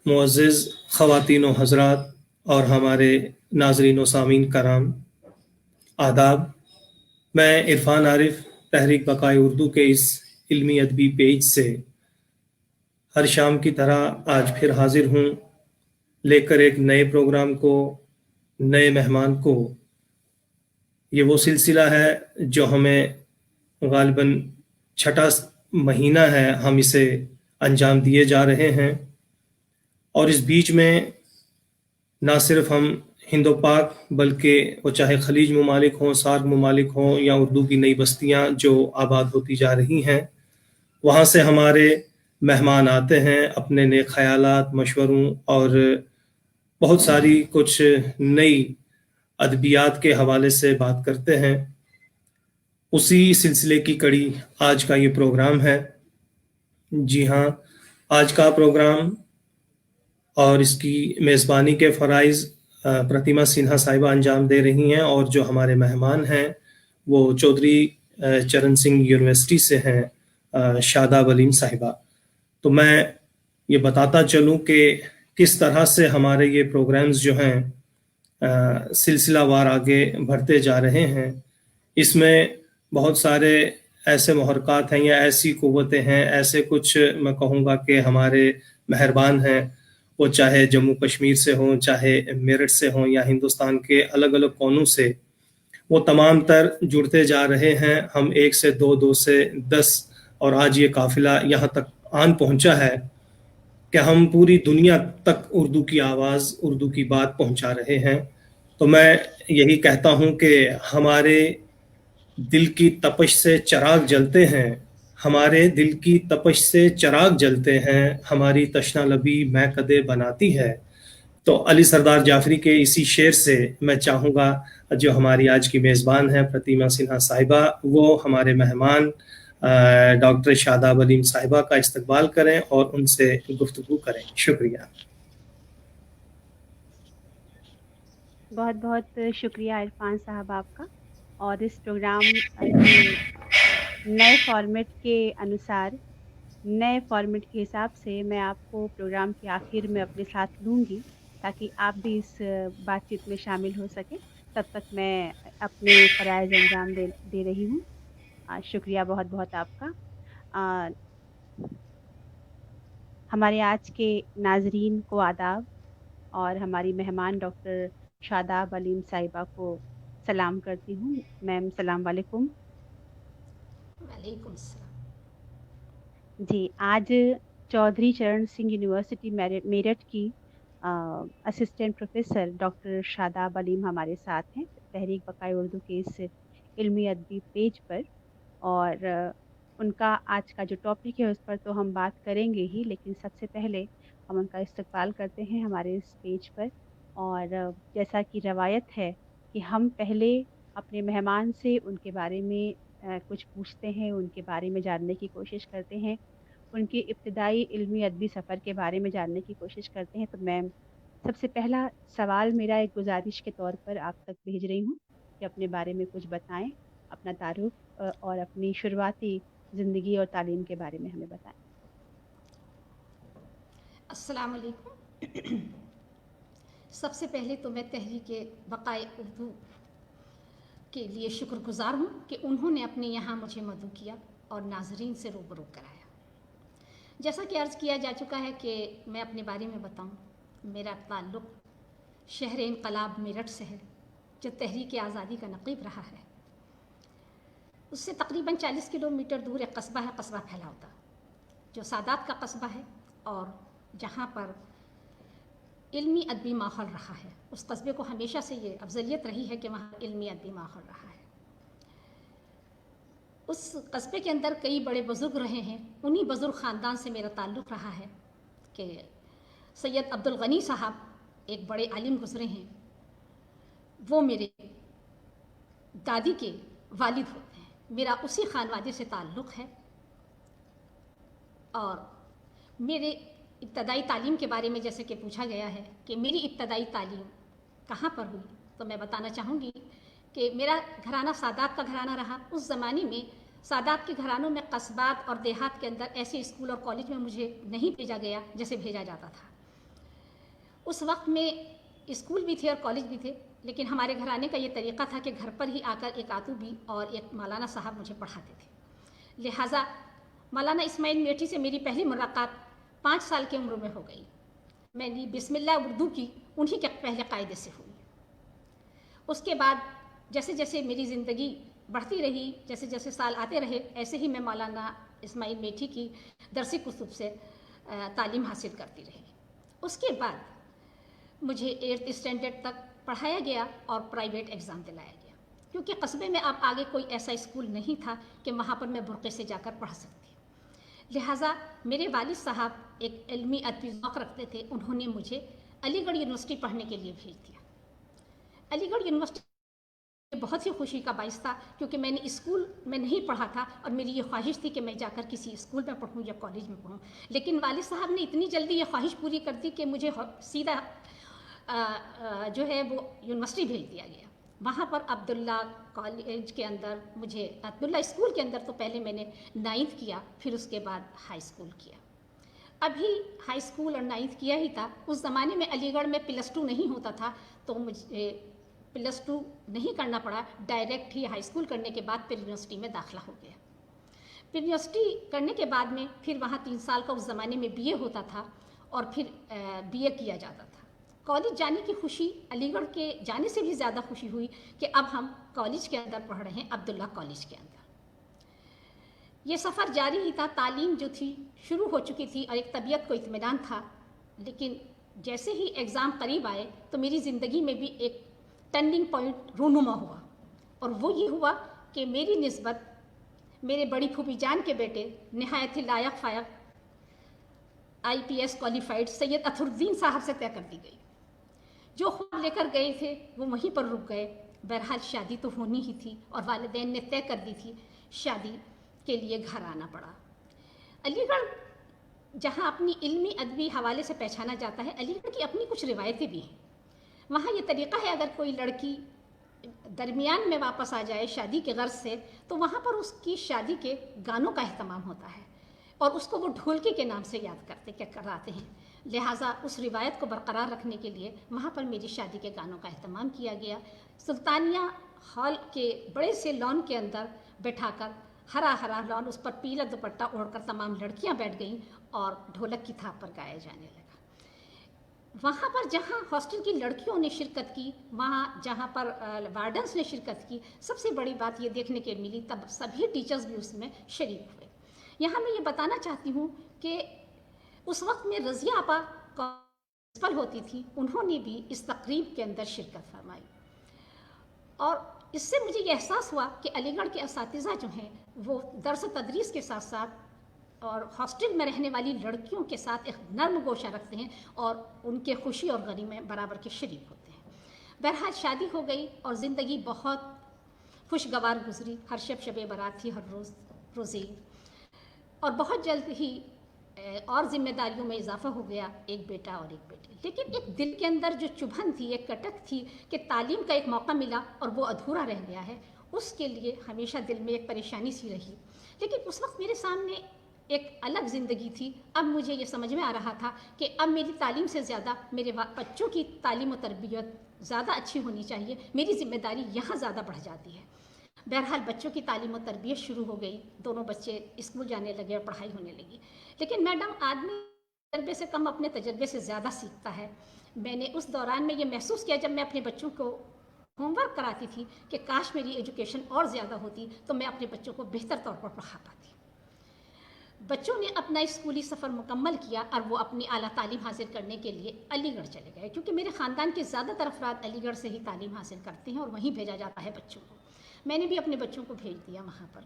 मुअज़्ज़िज़ ख़वातीन व हज़रात और हमारे नाज़रीन व सामीन कराम, आदाब। मैं इरफान आरिफ तहरीक बक़ाए उर्दू के इस इल्मी अदबी पेज से हर शाम की तरह आज फिर हाजिर हूँ, लेकर एक नए प्रोग्राम को, नए मेहमान को। ये वो सिलसिला है जो हमें ग़ालिबन छठा महीना है, हम इसे अंजाम दिए जा रहे हैं। और इस बीच में ना सिर्फ हम हिंदो पाक बल्कि वो चाहे खलीज ममालिक हों, सार्क ममालिक हों या उर्दू की नई बस्तियां जो आबाद होती जा रही हैं, वहाँ से हमारे मेहमान आते हैं अपने नए ख़यालात, मशवरों और बहुत सारी कुछ नई अदबियात के हवाले से बात करते हैं। उसी सिलसिले की कड़ी आज का ये प्रोग्राम है। जी हाँ, आज का प्रोग्राम और इसकी मेज़बानी के फ़राइज़ प्रतिमा सिन्हा साहिबा अंजाम दे रही हैं, और जो हमारे मेहमान हैं वो चौधरी चरण सिंह यूनिवर्सिटी से हैं, शादाब अलीम साहिबा। तो मैं ये बताता चलूँ कि किस तरह से हमारे ये प्रोग्राम्स जो हैं सिलसिलावार आगे बढ़ते जा रहे हैं। इसमें बहुत सारे ऐसे महरक़ात हैं या ऐसी क़ुव्वतें हैं, ऐसे कुछ मैं कहूँगा कि हमारे मेहरबान हैं, वो चाहे जम्मू कश्मीर से हों, चाहे मेरठ से हों या हिंदुस्तान के अलग अलग कोनों से, वो तमाम तर जुड़ते जा रहे हैं। हम 1 से 2, 2 से 10 और आज ये काफ़िला यहाँ तक आन पहुँचा है कि हम पूरी दुनिया तक उर्दू की आवाज़, उर्दू की बात पहुँचा रहे हैं। तो मैं यही कहता हूँ कि हमारे दिल की तपश से चिराग जलते हैं, हमारे दिल की तपश से चिराग जलते हैं, हमारी तशना लबी मैं कदे बनाती है। तो अली सरदार जाफरी के इसी शेर से मैं चाहूँगा जो हमारी आज की मेज़बान हैं प्रतिमा सिन्हा साहिबा, वो हमारे मेहमान डॉक्टर शादाब अलीम साहिबा का इस्तकबाल करें और उनसे गुफ्तगू करें। शुक्रिया। बहुत बहुत शुक्रिया इरफान साहब आपका। और इस प्रोग्राम के नए फॉर्मेट के अनुसार, नए फॉर्मेट के हिसाब से मैं आपको प्रोग्राम के आखिर में अपने साथ लूँगी ताकि आप भी इस बातचीत में शामिल हो सकें। तब तक मैं अपने फ़राइज़ अंजाम दे रही हूँ। शुक्रिया बहुत बहुत आपका। हमारे आज के नाज़रीन को आदाब और हमारी मेहमान डॉक्टर शादाब अलीम साहिबा को सलाम करती हूँ। मैम सलाम वालेकुम। वालेकुम सलाम। जी, आज चौधरी चरण सिंह यूनिवर्सिटी मेरठ की assistant professor doctor Shadab Aleem हमारे साथ हैं तहरीक बक़ाए उर्दू के इस इल्मी अदबी पेज पर। और उनका आज का जो टॉपिक है उस पर तो हम बात करेंगे ही, लेकिन सबसे पहले हम उनका इस्तकबाल करते हैं हमारे इस पेज पर। और जैसा कि रवायत है कि हम पहले अपने मेहमान से उनके बारे में कुछ पूछते हैं, उनके बारे में जानने की कोशिश करते हैं, उनकी इब्तिदाई इल्मी अदबी सफ़र के बारे में जानने की कोशिश करते हैं। तो मैम, सबसे पहला सवाल मेरा एक गुजारिश के तौर पर आप तक भेज रही हूँ कि अपने बारे में कुछ बताएं, अपना तारुफ और अपनी शुरुआती ज़िंदगी और तालीम के बारे में हमें बताएं। अस्सलाम वालेकुम। सबसे पहले तो मैं तहरीक बक़ाए उर्दू के लिए शुक्रगुज़ार हूँ कि उन्होंने अपने यहाँ मुझे मदऊ किया और नाज़रीन से रूबरू कराया। जैसा कि अर्ज़ किया जा चुका है कि मैं अपने बारे में बताऊँ, मेरा ताल्लुक़ शहर इनक़लाब मेरठ से है, जो तहरीक आज़ादी का नक़ीब रहा है। उससे तकरीबन 40 किलोमीटर दूर एक कस्बा है, कस्बा फैलावता, जो सादात का कस्बा है और जहाँ पर इल्मी अदबी माहौल रहा है। उस कस्बे को हमेशा से ये अफजलियत रही है कि वहाँ इल्मी अदबी माहौल रहा है। उस कस्बे के अंदर कई बड़े बुज़ुर्ग रहे हैं। उन्हीं बुज़ुर्ग ख़ानदान से मेरा ताल्लुक़ रहा है कि सैयद अब्दुल गनी साहब एक बड़े आलिम गुज़रे हैं, वो मेरे दादी के वालिद होते हैं। मेरा उसी खानवादे से ताल्लुक़ है। और मेरे इब्तदाई तालीम के बारे में जैसे कि पूछा गया है कि मेरी इब्तदाई तालीम कहाँ पर हुई, तो मैं बताना चाहूँगी कि मेरा घराना सादात का घराना रहा। उस ज़माने में सादात के घरानों में कस्बात और देहात के अंदर ऐसे स्कूल और कॉलेज में मुझे नहीं भेजा गया जैसे भेजा जाता था। اس وقت میں اسکول بھی تھے اور کالج بھی تھے، لیکن ہمارے گھرانے کا یہ طریقہ تھا کہ گھر پر ہی آ کر ایک آتو بھی اور ایک مولانا صاحب مجھے پڑھاتے تھے۔ لہٰذا مولانا اسماعیل میٹھی سے میری پہلی ملاقات 5 سال کی عمر میں ہو گئی۔ میں نے بسم اللہ اردو کی انہی کے پہلے قاعدے سے ہوئی۔ اس کے بعد جیسے جیسے میری زندگی بڑھتی رہی، جیسے جیسے سال آتے رہے، ایسے ہی میں مولانا اسماعیل میٹھی کی درسی کتب سے تعلیم حاصل کرتی رہی۔ اس کے بعد مجھے 8th اسٹینڈرڈ تک پڑھایا گیا اور پرائیویٹ ایگزام دلایا گیا، کیونکہ قصبے میں اب آگے کوئی ایسا اسکول نہیں تھا کہ وہاں پر میں برقعے سے جا کر پڑھ سکتی۔ لہٰذا میرے والد صاحب ایک علمی ادبی ذوق رکھتے تھے، انہوں نے مجھے علی گڑھ یونیورسٹی پڑھنے کے لیے بھیج دیا۔ علی گڑھ یونیورسٹی بہت ہی خوشی کا باعث تھا، کیونکہ میں نے اسکول میں نہیں پڑھا تھا اور میری یہ خواہش تھی کہ میں جا کر کسی اسکول میں پڑھوں یا کالج میں پڑھوں، لیکن والد صاحب نے اتنی جلدی یہ خواہش پوری کر دی کہ مجھے سیدھا جو ہے وہ یونیورسٹی بھیج دیا گیا۔ وہاں پر عبداللہ کالج کے اندر مجھے عبداللہ اسکول کے اندر تو پہلے میں نے 9th کیا، پھر اس کے بعد ہائی اسکول کیا۔ ابھی ہائی اسکول اور 9th کیا ہی تھا، اس زمانے میں علی گڑھ میں +2 نہیں ہوتا تھا، تو مجھے +2 نہیں کرنا پڑا، ڈائریکٹ ہی ہائی اسکول کرنے کے بعد پھر یونیورسٹی میں داخلہ ہو گیا۔ پھر یونیورسٹی کرنے کے بعد میں پھر وہاں 3 سال کا اس زمانے میں BA ہوتا تھا اور پھر BA کیا جاتا تھا۔ کالج جانے کی خوشی علی گڑھ کے جانے سے بھی زیادہ خوشی ہوئی کہ اب ہم کالج کے اندر پڑھ رہے ہیں، عبداللہ کالج کے اندر۔ یہ سفر جاری ہی تھا، تعلیم جو تھی شروع ہو چکی تھی اور ایک طبیعت کو اطمینان تھا، لیکن جیسے ہی ایگزام قریب آئے تو میری زندگی میں بھی ایک ٹرننگ پوائنٹ رونما ہوا، اور وہ یہ ہوا کہ میری نسبت میرے بڑی پھوپھی جان کے بیٹے نہایت ہی لائق فائق IPS کوالیفائڈ سید اطہر الدین صاحب سے طے کر دی گئی۔ جو خواب لے کر گئے تھے وہ وہیں پر رک گئے۔ بہرحال شادی تو ہونی ہی تھی اور والدین نے طے کر دی تھی، شادی کے لیے گھر آنا پڑا۔ علی گڑھ جہاں اپنی علمی ادبی حوالے سے پہچانا جاتا ہے، علی گڑھ کی اپنی کچھ روایتیں بھی ہیں۔ وہاں یہ طریقہ ہے، اگر کوئی لڑکی درمیان میں واپس آ جائے شادی کے غرض سے، تو وہاں پر اس کی شادی کے گانوں کا اہتمام ہوتا ہے اور اس کو وہ ڈھولکی کے نام سے یاد کراتے ہیں۔ لہٰذا اس روایت کو برقرار رکھنے کے لیے وہاں پر میری شادی کے گانوں کا اہتمام کیا گیا۔ سلطانیہ ہال کے بڑے سے لان کے اندر بٹھا کر، ہرا ہرا لان، اس پر پیلا دوپٹہ اوڑھ کر تمام لڑکیاں بیٹھ گئیں اور ڈھولک کی تھاپ پر گایا جانے لگا۔ وہاں پر جہاں ہاسٹل کی لڑکیوں نے شرکت کی، وہاں جہاں پر وارڈنس نے شرکت کی، سب سے بڑی بات یہ دیکھنے کے ملی، تب سبھی ٹیچرز بھی اس میں شریک ہوئے۔ یہاں میں یہ بتانا چاہتی ہوں کہ اس وقت میں رضیہ آپا پرنسپل ہوتی تھی، انہوں نے بھی اس تقریب کے اندر شرکت فرمائی، اور اس سے مجھے یہ احساس ہوا کہ علی گڑھ کے اساتذہ جو ہیں وہ درس و تدریس کے ساتھ ساتھ اور ہاسٹل میں رہنے والی لڑکیوں کے ساتھ ایک نرم گوشہ رکھتے ہیں اور ان کے خوشی اور غمی میں برابر کے شریک ہوتے ہیں۔ بہرحال شادی ہو گئی اور زندگی بہت خوشگوار گزری۔ ہر شب برات تھی، ہر روز روزی، اور بہت جلد ہی اور ذمہ داریوں میں اضافہ ہو گیا، ایک بیٹا اور ایک بیٹی۔ لیکن ایک دل کے اندر جو چبھن تھی، ایک کٹک تھی کہ تعلیم کا ایک موقع ملا اور وہ ادھورا رہ گیا ہے، اس کے لیے ہمیشہ دل میں ایک پریشانی سی رہی۔ لیکن اس وقت میرے سامنے ایک الگ زندگی تھی۔ اب مجھے یہ سمجھ میں آ رہا تھا کہ اب میری تعلیم سے زیادہ میرے بچوں کی تعلیم و تربیت زیادہ اچھی ہونی چاہیے، میری ذمہ داری یہاں زیادہ بڑھ جاتی ہے۔ بہرحال بچوں کی تعلیم و تربیت شروع ہو گئی، دونوں بچے اسکول جانے لگے اور پڑھائی ہونے لگی۔ لیکن میڈم، آدمی تجربے سے کم اپنے تجربے سے زیادہ سیکھتا ہے۔ میں نے اس دوران میں یہ محسوس کیا، جب میں اپنے بچوں کو ہوم ورک کراتی تھی، کہ کاش میری ایجوکیشن اور زیادہ ہوتی تو میں اپنے بچوں کو بہتر طور پر پڑھا پاتی۔ بچوں نے اپنا اسکولی سفر مکمل کیا اور وہ اپنی اعلیٰ تعلیم حاصل کرنے کے لیے علی گڑھ چلے گئے، کیونکہ میرے خاندان کے زیادہ تر افراد علی گڑھ سے ہی تعلیم حاصل کرتے ہیں اور وہیں بھیجا جاتا ہے بچوں کو۔ میں نے بھی اپنے بچوں کو بھیج دیا وہاں پر۔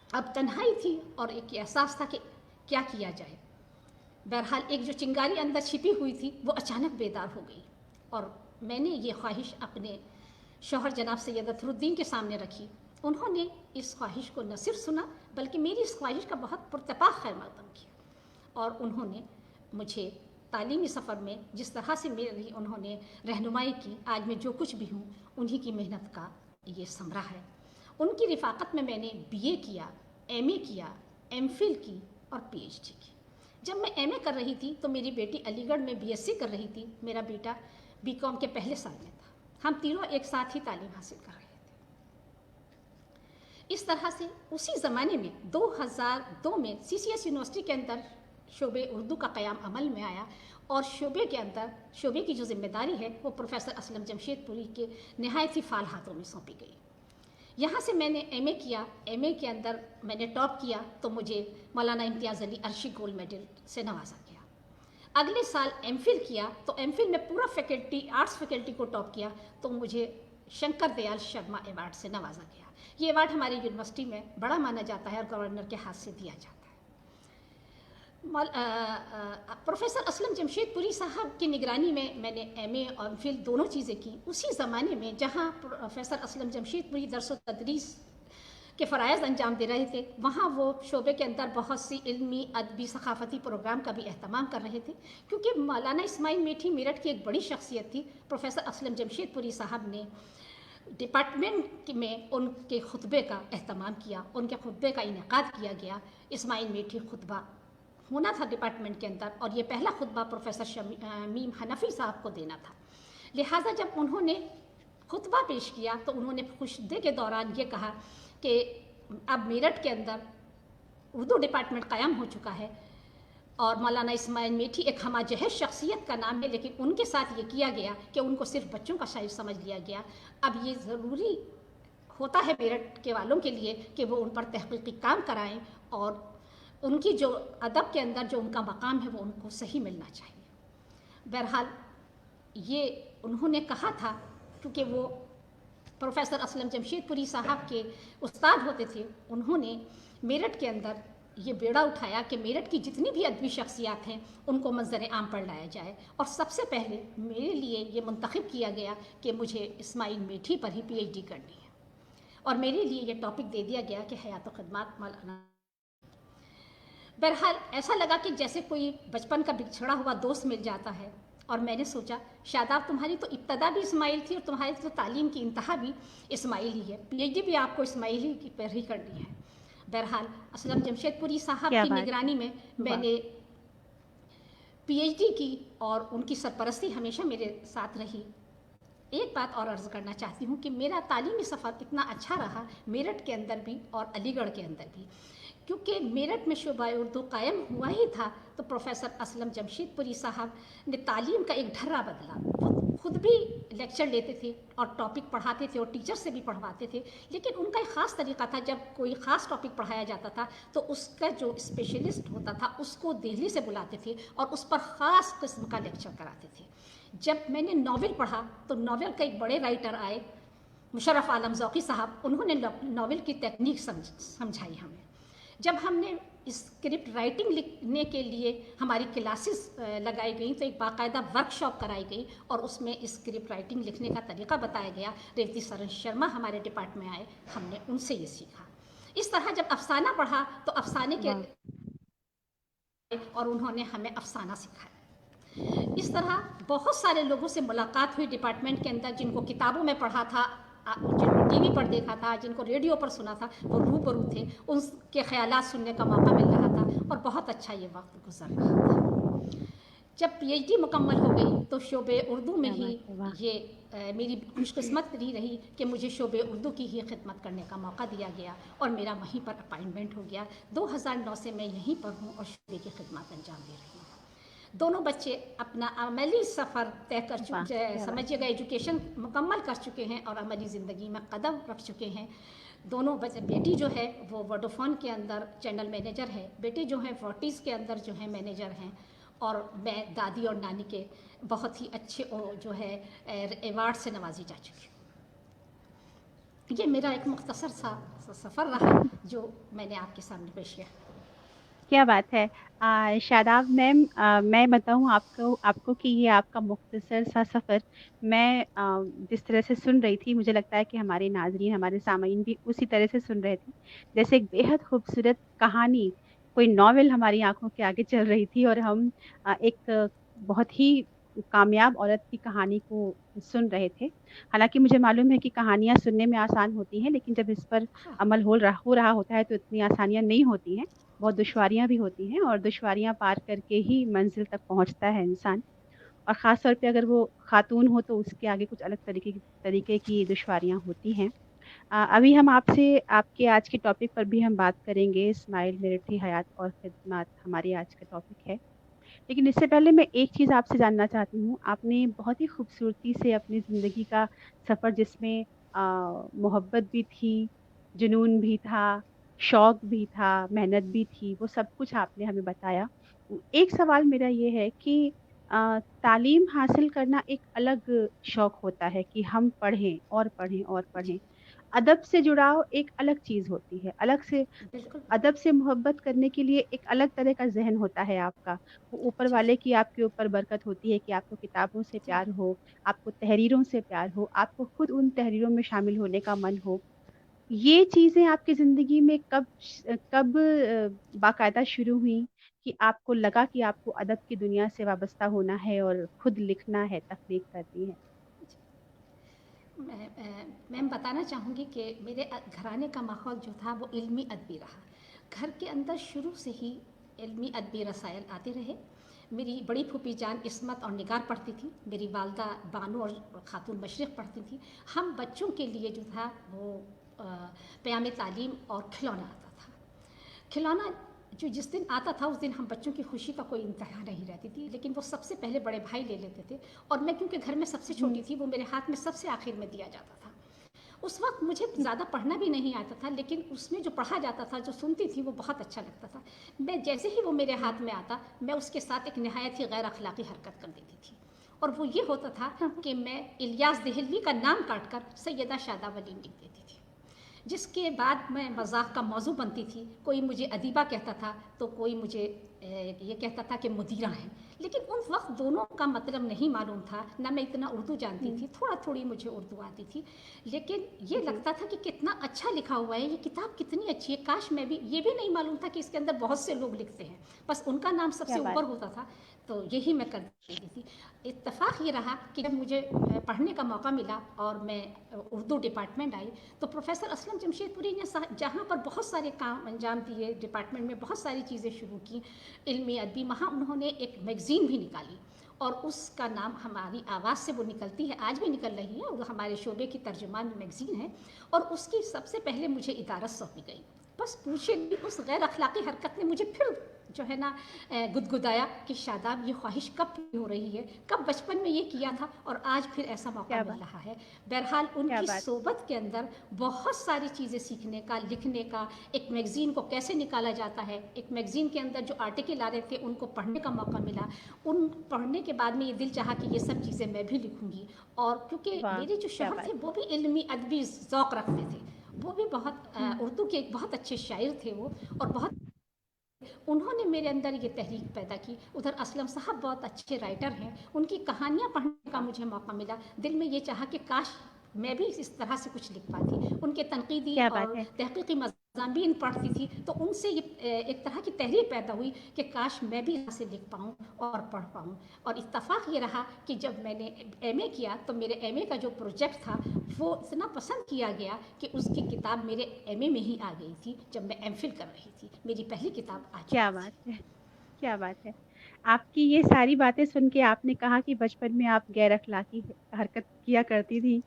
اب تنہائی تھی اور ایک احساس تھا کہ کیا کیا جائے۔ بہرحال ایک جو چنگاری اندر چھپی ہوئی تھی وہ اچانک بیدار ہو گئی، اور میں نے یہ خواہش اپنے شوہر جناب سید اطہر الدین کے سامنے رکھی۔ انہوں نے اس خواہش کو نہ صرف سنا بلکہ میری اس خواہش کا بہت پرتپاق خیر مقدم کیا، اور انہوں نے مجھے تعلیمی سفر میں جس طرح سے میری انہوں نے رہنمائی کی، آج میں جو کچھ بھی ہوں انہی کی محنت کا یہ ثمرہ ہے۔ ان کی رفاقت میں نے BA کیا، MA کیا، MPhil کی اور PhD کی۔ जब मैं एमए कर रही थी तो मेरी बेटी अलीगढ़ में बीएससी कर रही थी, मेरा बेटा बीकॉम के पहले साल में था। हम तीनों एक साथ ही तालीम हासिल कर रहे थे। इस तरह से उसी ज़माने में 2002 में सीसीएस यूनिवर्सिटी के अंदर शोबे उर्दू का क़याम अमल में आया और शोबे के अंदर शोबे की जो जिम्मेदारी है वो प्रोफेसर असलम जमशेदपुरी के नहायत ही फाल हाथों में सौंपी गई। यहाँ से मैंने एमए किया। एमए के अंदर मैंने टॉप किया तो मुझे मौलाना इम्तियाज़ अली अर्शी गोल्ड मेडल से नवाजा गया। अगले साल एमफिल किया तो एमफिल में पूरा फैकल्टी आर्ट्स फैकल्टी को टॉप किया तो मुझे शंकर दयाल शर्मा अवार्ड से नवाजा गया। ये अवार्ड हमारी यूनिवर्सिटी में बड़ा माना जाता है और गवर्नर के हाथ से दिया जाता है। प्रोफेसर असलम जमशेदपुरी साहब की निगरानी में मैंने एमए और एमफिल दोनों चीज़ें की। उसी ज़माने में जहाँ प्रोफेसर असलम जमशेदपुरी दरस तदरीस के फ़राइज़ अंजाम दे रहे थे, वहाँ वो शोबे के अंदर बहुत सी इल्मी, अदबी, सकाफ़ती प्रोग्राम का भी अहतमाम कर रहे थे। क्योंकि मौलाना इस्माइल मीठी मेरठ की एक बड़ी शख्सियत थी, प्रोफेसर असलम जमशेदपुरी साहब ने डिपार्टमेंट में उनके खुतबे का अहतमाम किया, उनके खुतबे का इनेकाद किया गया। इस्माइल मीठी खुतबा होना था डिपार्टमेंट के अंदर और ये पहला खुतबा प्रोफेसर शमीम हनफी साहब को देना था। लिहाजा जब उन्होंने खुतबा पेश किया तो उन्होंने खुतबे के दौरान ये कहा कि अब मेरठ के अंदर उर्दू डिपार्टमेंट क़ायम हो चुका है और मौलाना इस्माइल मीठी एक हमाजहज शख्सियत का नाम है, लेकिन उनके साथ ये किया गया कि उनको सिर्फ बच्चों का शायर समझ लिया गया। अब ये ज़रूरी होता है मेरठ के वालों के लिए कि वो उन पर तहक़ीक़ी काम कराएं और उनकी जो अदब के अंदर जो उनका मकाम है वो उनको सही मिलना चाहिए। बहरहाल ये उन्होंने कहा था क्योंकि वो प्रोफेसर असलम जमशेदपुरी साहब के उस्ताद होते थे। उन्होंने मेरठ के अंदर ये बेड़ा उठाया कि मेरठ की जितनी भी अदबी शख्सियात हैं उनको मंजर आम पर लाया जाए और सबसे पहले मेरे लिए ये मुंतखब किया गया कि मुझे इस्माइल मीठी पर ही PhD करनी है और मेरे लिए ये टॉपिक दे दिया गया कि हयात व खिदमत मौलाना। बहरहाल ऐसा लगा कि जैसे कोई बचपन का बिछड़ा हुआ दोस्त मिल जाता है और मैंने सोचा शादाब तुम्हारी तो इब्तदा भी इस्माइल थी और तुम्हारी तो तालीम की इंतहा भी इस्माइल ही है, PhD भी आपको इस्माइल ही की पर ही करनी है। बहरहाल असलम जमशेदपुरी साहब की निगरानी में मैंने PhD की और उनकी सरपरस्ती हमेशा मेरे साथ रही। एक बात और अर्ज़ करना चाहती हूँ कि मेरा तालीमी सफ़र इतना अच्छा रहा मेरठ के अंदर भी और अलीगढ़ के अंदर भी, क्योंकि मेरठ में शोबा उर्दू कायम हुआ ही था तो प्रोफेसर असलम जमशेदपुरी साहब ने तालीम का एक ढर्रा बदला। वो खुद भी लेक्चर लेते थे और टॉपिक पढ़ाते थे और टीचर से भी पढ़वाते थे, लेकिन उनका एक ख़ास तरीका था। जब कोई ख़ास टॉपिक पढ़ाया जाता था तो उसका जो स्पेशलिस्ट होता था उसको दिल्ली से बुलाते थे और उस पर ख़ास किस्म का लेक्चर कराते थे। जब मैंने नावल पढ़ा तो नावल का एक बड़े राइटर आए, मुशर्रफ आलम ज़ौक़ी साहब, उन्होंने नावल की टेक्निक समझाई हमें। जब हमने स्क्रिप्ट राइटिंग लिखने के लिए हमारी क्लासेस लगाई गई तो एक बाकायदा वर्कशॉप कराई गई और उसमें स्क्रिप्ट राइटिंग लिखने का तरीका बताया गया। रेवती सरन शर्मा हमारे डिपार्टमेंट में आए, हमने उनसे ये सीखा। इस तरह जब अफसाना पढ़ा तो अफसाने के और उन्होंने हमें अफसाना सिखाया। इस तरह बहुत सारे लोगों से मुलाकात हुई डिपार्टमेंट के अंदर, जिनको किताबों में पढ़ा था, जिनको टीवी पर देखा था, जिनको रेडियो पर सुना था, वो रूबरू थे, उनके ख़यालात सुनने का मौका मिल रहा था और बहुत अच्छा ये वक्त गुजर रहा था। जब PhD मुकम्मल हो गई तो शोबे उर्दू में ही ये मेरी खुशकिस्मत रही कि मुझे शोबे उर्दू की ही खिदमत करने का मौका दिया गया और मेरा वहीं पर अपॉइंटमेंट हो गया। 2009 से मैं यहीं पर हूँ और शोबे की खिदमत अंजाम दे रही हूँ। दोनों बच्चे अपना अमली सफ़र तय कर चुके, समझिएगा एजुकेशन मुकम्मल कर चुके हैं और अमली ज़िंदगी में कदम रख चुके हैं। दोनों बच्चे, बेटी जो है वो वोडाफोन के अंदर चैनल मैनेजर है, बेटे जो हैं फोर्टिस के अंदर जो है मैनेजर हैं और मैं दादी और नानी के बहुत ही अच्छे जो है अवार्ड से नवाजी जा चुकी हूँ। ये मेरा एक मुख्तसर सा सफ़र रहा जो मैंने आपके सामने पेश किया। क्या बात है। शादाब मैम, मैं बताऊं आपको कि ये आपका मुख्तसर सा सफ़र मैं जिस तरह से सुन रही थी, मुझे लगता है कि हमारे नाज़रीन, हमारे सामीन भी उसी तरह से सुन रहे थे, जैसे एक बेहद खूबसूरत कहानी, कोई नॉवेल हमारी आंखों के आगे चल रही थी और हम एक बहुत ही कामयाब औरत की कहानी को सुन रहे थे। हालांकि मुझे मालूम है कि कहानियाँ सुनने में आसान होती हैं, लेकिन जब इस पर अमल हो रहा होता है तो इतनी आसानियाँ नहीं होती हैं। बहुत दुश्वारियाँ भी होती हैं और दुश्वारियाँ पार करके ही मंज़िल तक पहुँचता है इंसान। और ख़ास तौर पे अगर वो ख़ातून हो तो उसके आगे कुछ अलग तरीके की दुश्वारियाँ होती हैं। अभी हम आपसे आपके आज के टॉपिक पर भी हम बात करेंगे, स्माइल, मिलिट्री, हयात और खिदमत हमारी आज का टॉपिक है। लेकिन इससे पहले मैं एक चीज़ आपसे जानना चाहती हूँ, आपने बहुत ही खूबसूरती से अपनी ज़िंदगी का सफ़र जिसमें मोहब्बत भी थी, जुनून भी था, शौक भी था, मेहनत भी थी, वो सब कुछ आपने हमें बताया। एक सवाल मेरा ये है कि तालीम हासिल करना एक अलग शौक होता है कि हम पढ़ें और पढ़ें और पढ़ें। जी, अदब से जुड़ाव एक अलग चीज़ होती है, अलग से बिल्कुल। अदब से मोहब्बत करने के लिए एक अलग तरह का ज़हन होता है आपका। वो ऊपर जी, वाले की आपके ऊपर बरकत होती है कि आपको किताबों से जी। प्यार हो, आपको तहरीरों से प्यार हो, आपको खुद उन तहरीरों में शामिल होने का मन हो। ये चीज़ें आपकी ज़िंदगी में कब बाकायदा शुरू हुई कि आपको लगा कि आपको अदब की दुनिया से वाबस्ता होना है और खुद लिखना है, तख्लीक करनी है? मैम बताना चाहूँगी कि मेरे घराने का माहौल जो था वो इल्मी अदबी रहा। घर के अंदर शुरू से ही इल्मी अदबी रसायल आते रहे। मेरी बड़ी फूफी जान इस्मत और निगार पढ़ती थी, मेरी वालदा बानो और खातून मशरिक़ पढ़ती थी। हम बच्चों के लिए जो था वो क़याम तालीम और खिलौना आता था। खिलौना जो जिस दिन आता था उस दिन हम बच्चों की खुशी का कोई इंतहा नहीं रहती थी, लेकिन वो सबसे पहले बड़े भाई ले लेते थे और मैं क्योंकि घर में सबसे हुँ, छोटी थी वो मेरे हाथ में सबसे आखिर में दिया जाता था। उस वक्त मुझे ज़्यादा पढ़ना भी नहीं आता था, लेकिन उसमें जो पढ़ा जाता था, जो सुनती थी, वो बहुत अच्छा लगता था। मैं जैसे ही वो मेरे हुँ, हाथ में आता, मैं उसके साथ एक नहायत ही गैर अखलाकी हरकत कर देती थी। और वो ये होता था कि मैं इलियास देहलवी का नाम काट कर सैयदा शादा वलीम लिख देती थी, जिसके बाद मैं मज़ाक का मौजू बनती थी। कोई मुझे अदीबा कहता था तो कोई मुझे ये कहता था कि मुदीरा है, लेकिन उन वक्त दोनों का मतलब नहीं मालूम था, ना मैं इतना उर्दू जानती हुँ, थी, थोड़ा थोड़ी मुझे उर्दू आती थी, लेकिन ये जी, लगता था कि कितना अच्छा लिखा हुआ है, ये किताब कितनी अच्छी है, काश मैं भी। ये भी नहीं मालूम था कि इसके अंदर बहुत से लोग लिखते हैं, बस उनका नाम क्या सबसे बात ऊपर होता था, तो यही मैं कर देती थी। इत्तेफाक ये रहा कि जब मुझे पढ़ने का मौका मिला और मैं उर्दू डिपार्टमेंट आई, तो प्रोफेसर असलम जमशेदपुरी ने जहाँ पर बहुत सारे काम अंजाम दिए, डिपार्टमेंट में बहुत सारी चीज़ें शुरू की इल्मी अदबी, वहाँ उन्होंने एक मैगज़ीन भी निकाली और उसका नाम हमारी आवाज़ से वो निकलती है, आज भी निकल रही है, और हमारे शोबे की तर्जुमान मैगज़ीन है। और उसकी सबसे पहले मुझे इदारत सौंपी गई। बस पूछे नहीं, उस गैर अखलाकी हरकत ने मुझे फिर जो है ना गुदगुदाया कि शादाब ये ख्वाहिश कब पूरी हो रही है, कब बचपन में ये किया था और आज फिर ऐसा मौका क्या मिल बात रहा है। बहरहाल क्या उनकी बात है! सोबत के अंदर बहुत सारी चीज़ें सीखने का, लिखने का, एक मैगज़ीन को कैसे निकाला जाता है, एक मैगज़ीन के अंदर जो आर्टिकल आ रहे थे उनको पढ़ने का मौका मिला। उन पढ़ने के बाद में ये दिल चाहा कि ये सब चीज़ें मैं भी लिखूँगी। और क्योंकि वाह! मेरे जो क्या शौहर बात थे है! वो भी इल्मी अदबी ज़ौक़ रखते थे, वो भी बहुत हुँ, उर्दू के एक बहुत अच्छे शायर थे वो, और बहुत उन्होंने मेरे अंदर ये तहरीक पैदा की। उधर असलम साहब बहुत अच्छे राइटर हैं, उनकी कहानियाँ पढ़ने का वाह! मुझे मौका मिला। दिल में ये चाहा कि काश मैं भी इस तरह से कुछ लिख पाती। उनके तनकीदी क्या बात और है! तहकीकी मज़ामीन पढ़ती थी, तो उनसे ये एक तरह की तहरीक पैदा हुई कि काश मैं भी यहाँ से लिख पाऊँ और पढ़ पाऊँ। और इत्तेफाक ये रहा कि जब मैंने एमए किया तो मेरे एमए का जो प्रोजेक्ट था वो इतना पसंद किया गया कि उसकी किताब मेरे एमए में ही आ गई थी। जब मैं एमफिल कर रही थी, मेरी पहली किताब आ क्या चुकी थी। बात है! क्या बात है! आपकी ये सारी बातें सुन के आपने कहा कि बचपन में आप गैर अखलाकी हरकत किया करती थी।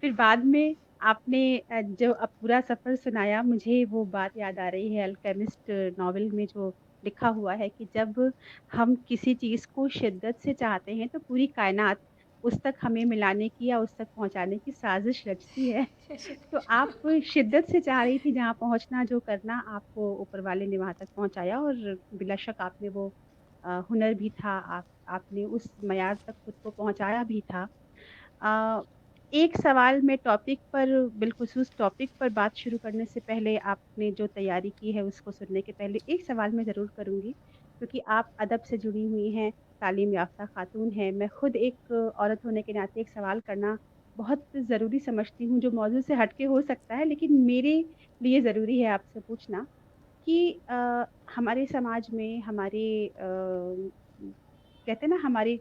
फिर बाद में आपने जो अब पूरा सफ़र सुनाया मुझे वो बात याद आ रही है अल्केमिस्ट नॉवेल में जो लिखा हुआ है कि जब हम किसी चीज़ को शिद्दत से चाहते हैं तो पूरी कायनात उस तक हमें मिलाने की या उस तक पहुँचाने की साज़िश रचती है। तो आप शिद्दत से चाह रही थी जहाँ पहुँचना, जो करना आपको ऊपर वाले ने वहाँ तक पहुँचाया और बिलाशक आपने वो हुनर भी था, आपने उस मयार तक खुद को पहुँचाया भी था। अ, एक सवाल मैं टॉपिक पर बिलख़ुसूस टॉपिक पर बात शुरू करने से पहले आपने जो तैयारी की है उसको सुनने के पहले एक सवाल मैं ज़रूर करूँगी, क्योंकि आप अदब से जुड़ी हुई हैं, तालीम याफ़्ता ख़ातून हैं। मैं खुद एक औरत होने के नाते एक सवाल करना बहुत ज़रूरी समझती हूँ, जो मौज़ू से हट के हो सकता है, लेकिन मेरे लिए ज़रूरी है आपसे पूछना कि हमारे समाज में हमारे कहते हैं ना हमारी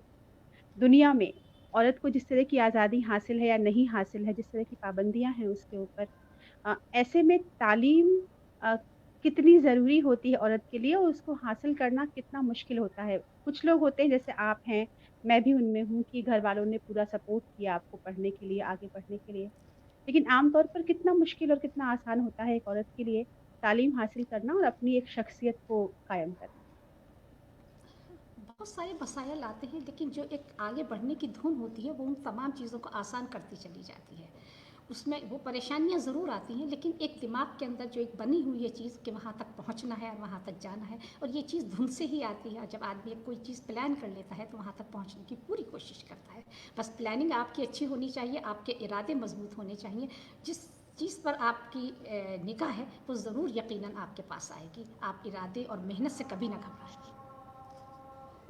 दुनिया में औरत को जिस तरह की आज़ादी हासिल है या नहीं हासिल है, जिस तरह की पाबंदियाँ हैं उसके ऊपर ऐसे में तालीम अ, कितनी ज़रूरी होती है औरत के लिए और उसको हासिल करना कितना मुश्किल होता है। कुछ लोग होते हैं जैसे आप हैं, मैं भी उनमें हूँ कि घर वालों ने पूरा सपोर्ट किया आपको पढ़ने के लिए, आगे बढ़ने के लिए। लेकिन आम तौर पर कितना मुश्किल और कितना आसान होता है एक औरत के लिए तालीम हासिल करना और अपनी एक शख्सियत को कायम करना। बहुत सारे मसाइल आते हैं, लेकिन जो एक आगे बढ़ने की धुन होती है वो उन तमाम चीज़ों को आसान करती चली जाती है। उसमें वो परेशानियाँ ज़रूर आती हैं, लेकिन एक दिमाग के अंदर जो एक बनी हुई है चीज़ कि वहाँ तक पहुँचना है और वहाँ तक जाना है, और ये चीज़ धुन से ही आती है। जब आदमी कोई चीज़ प्लान कर लेता है तो वहाँ तक पहुँचने की पूरी कोशिश करता है। बस प्लानिंग आपकी अच्छी होनी चाहिए, आपके इरादे मजबूत होने चाहिए। जिस चीज़ पर आपकी निगाह है वो ज़रूर यकीनन आपके पास आएगी। आप इरादे और मेहनत से कभी ना घबराएं।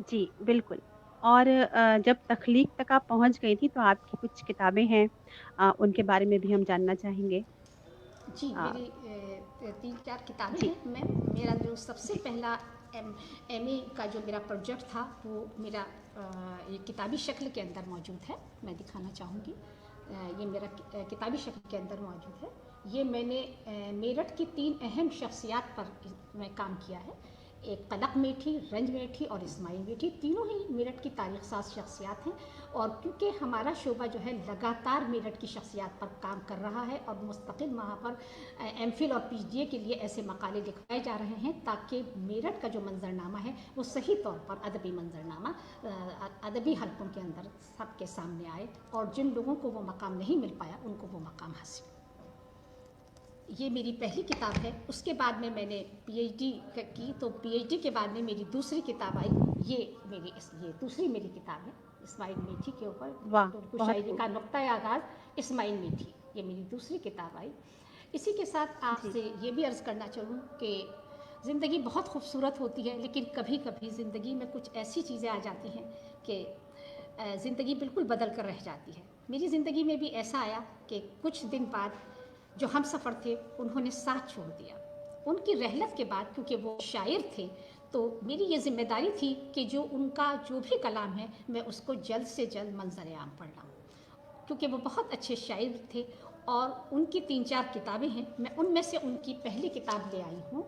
जी, बिल्कुल। और जब तख़लीक़ तक आप पहुँच गई थी तो आपकी कुछ किताबें हैं उनके बारे में भी हम जानना चाहेंगे। जी, अ, मेरी 3-4 किताबें जी, हैं। मैं मेरा जो सबसे जी। पहला एमए का जो मेरा प्रोजेक्ट था वो मेरा ये किताबी शक्ल के अंदर मौजूद है। मैं दिखाना चाहूँगी। ये मेरा किताबी शक्ल के अंदर मौजूद है। ये मैंने मेरठ की 3 अहम शख्सियात पर मैं काम किया है। एक कनक मेठी, रंज मेठी और इस्माइल मेठी, तीनों ही मेरठ की तारीख साज शख्सियात हैं। और क्योंकि हमारा शोबा जो है लगातार मेरठ की शख्सियात पर काम कर रहा है और मुस्तकिल वहाँ पर एमफिल और पीजीए के लिए ऐसे मकाले लिखवाए जा रहे हैं ताकि मेरठ का जो मंजरनामा है वो सही तौर पर अदबी मंजरनामा अदबी हलकों के अंदर सबके सामने आए, और जिन लोगों को वो मकाम नहीं मिल पाया उनको वो मकाम हासिल। ये मेरी पहली किताब है। उसके बाद में मैंने पीएचडी की, तो पीएचडी के बाद में मेरी दूसरी किताब आई। ये दूसरी मेरी किताब है इस्माइल मेठी के ऊपर, वाह! उर्दू बहुत शायरी खूब। का नुक्ता आगाज़ इस्माइल मेठी, ये मेरी दूसरी किताब आई। इसी के साथ जी, आपसे ये भी अर्ज़ करना चाहूँ कि ज़िंदगी बहुत खूबसूरत होती है, लेकिन कभी कभी ज़िंदगी में कुछ ऐसी चीज़ें आ जाती हैं कि ज़िंदगी बिल्कुल बदल कर रह जाती है। मेरी ज़िंदगी में भी ऐसा आया कि कुछ दिन बाद जो हम सफ़र थे उन्होंने साथ छोड़ दिया। उनकी रहलत के बाद, क्योंकि वो शायर थे, तो मेरी ये ज़िम्मेदारी थी कि जो उनका जो भी कलाम है मैं उसको जल्द से जल्द मंजर आम पर लाऊँ, क्योंकि वो बहुत अच्छे शायर थे। और उनकी 3-4 किताबें हैं। मैं उनमें से उनकी पहली किताब ले आई हूँ,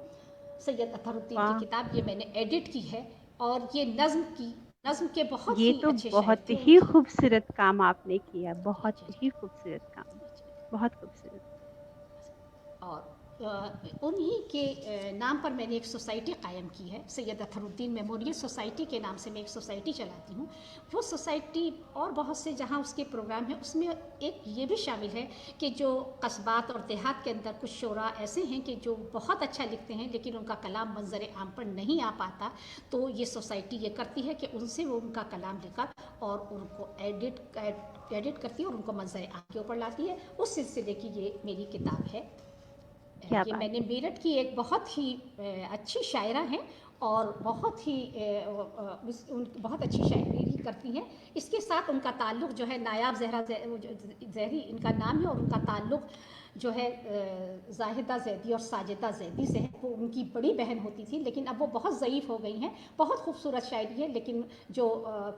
सैयद अतहरुद्दीन की वाह! किताब। ये मैंने एडिट की है, और ये नज़्म के बहुत ये ही तो अच्छे शायर बहुत थे ही उनकी। खूबसूरत काम आपने किया, जी बहुत जी ही खूबसूरत काम, जी। बहुत खूबसूरत। और उन्हीं के नाम पर मैंने एक सोसाइटी कायम की है, सैयद अतहरुद्दीन मेमोरियल सोसाइटी के नाम से मैं एक सोसाइटी चलाती हूँ। वो सोसाइटी और बहुत से जहाँ उसके प्रोग्राम हैं उसमें एक ये भी शामिल है कि जो कस्बात और देहात के अंदर कुछ शोरा ऐसे हैं कि जो बहुत अच्छा लिखते हैं लेकिन उनका कलाम मंजर आम पर नहीं आ पाता, तो ये सोसाइटी ये करती है कि उनसे वो उनका कलाम लेकर और उनको एडिट करती है और उनको मंजर आम के ऊपर लाती है। उस सिलसिले की ये मेरी किताब है। क्या ये बात मैंने है! मेरठ की एक बहुत ही अच्छी शायरा हैं और बहुत ही बहुत अच्छी शायरी करती हैं। इसके साथ उनका ताल्लुक़ जो है नायाब ज़हरी इनका नाम है, और उनका ताल्लुक़ जो है जाहिदा ज़ैदी और साजिदा ज़ैदी से है। वो उनकी बड़ी बहन होती थी, लेकिन अब वो बहुत ज़ईफ़ हो गई हैं। बहुत खूबसूरत शायरी है, लेकिन जो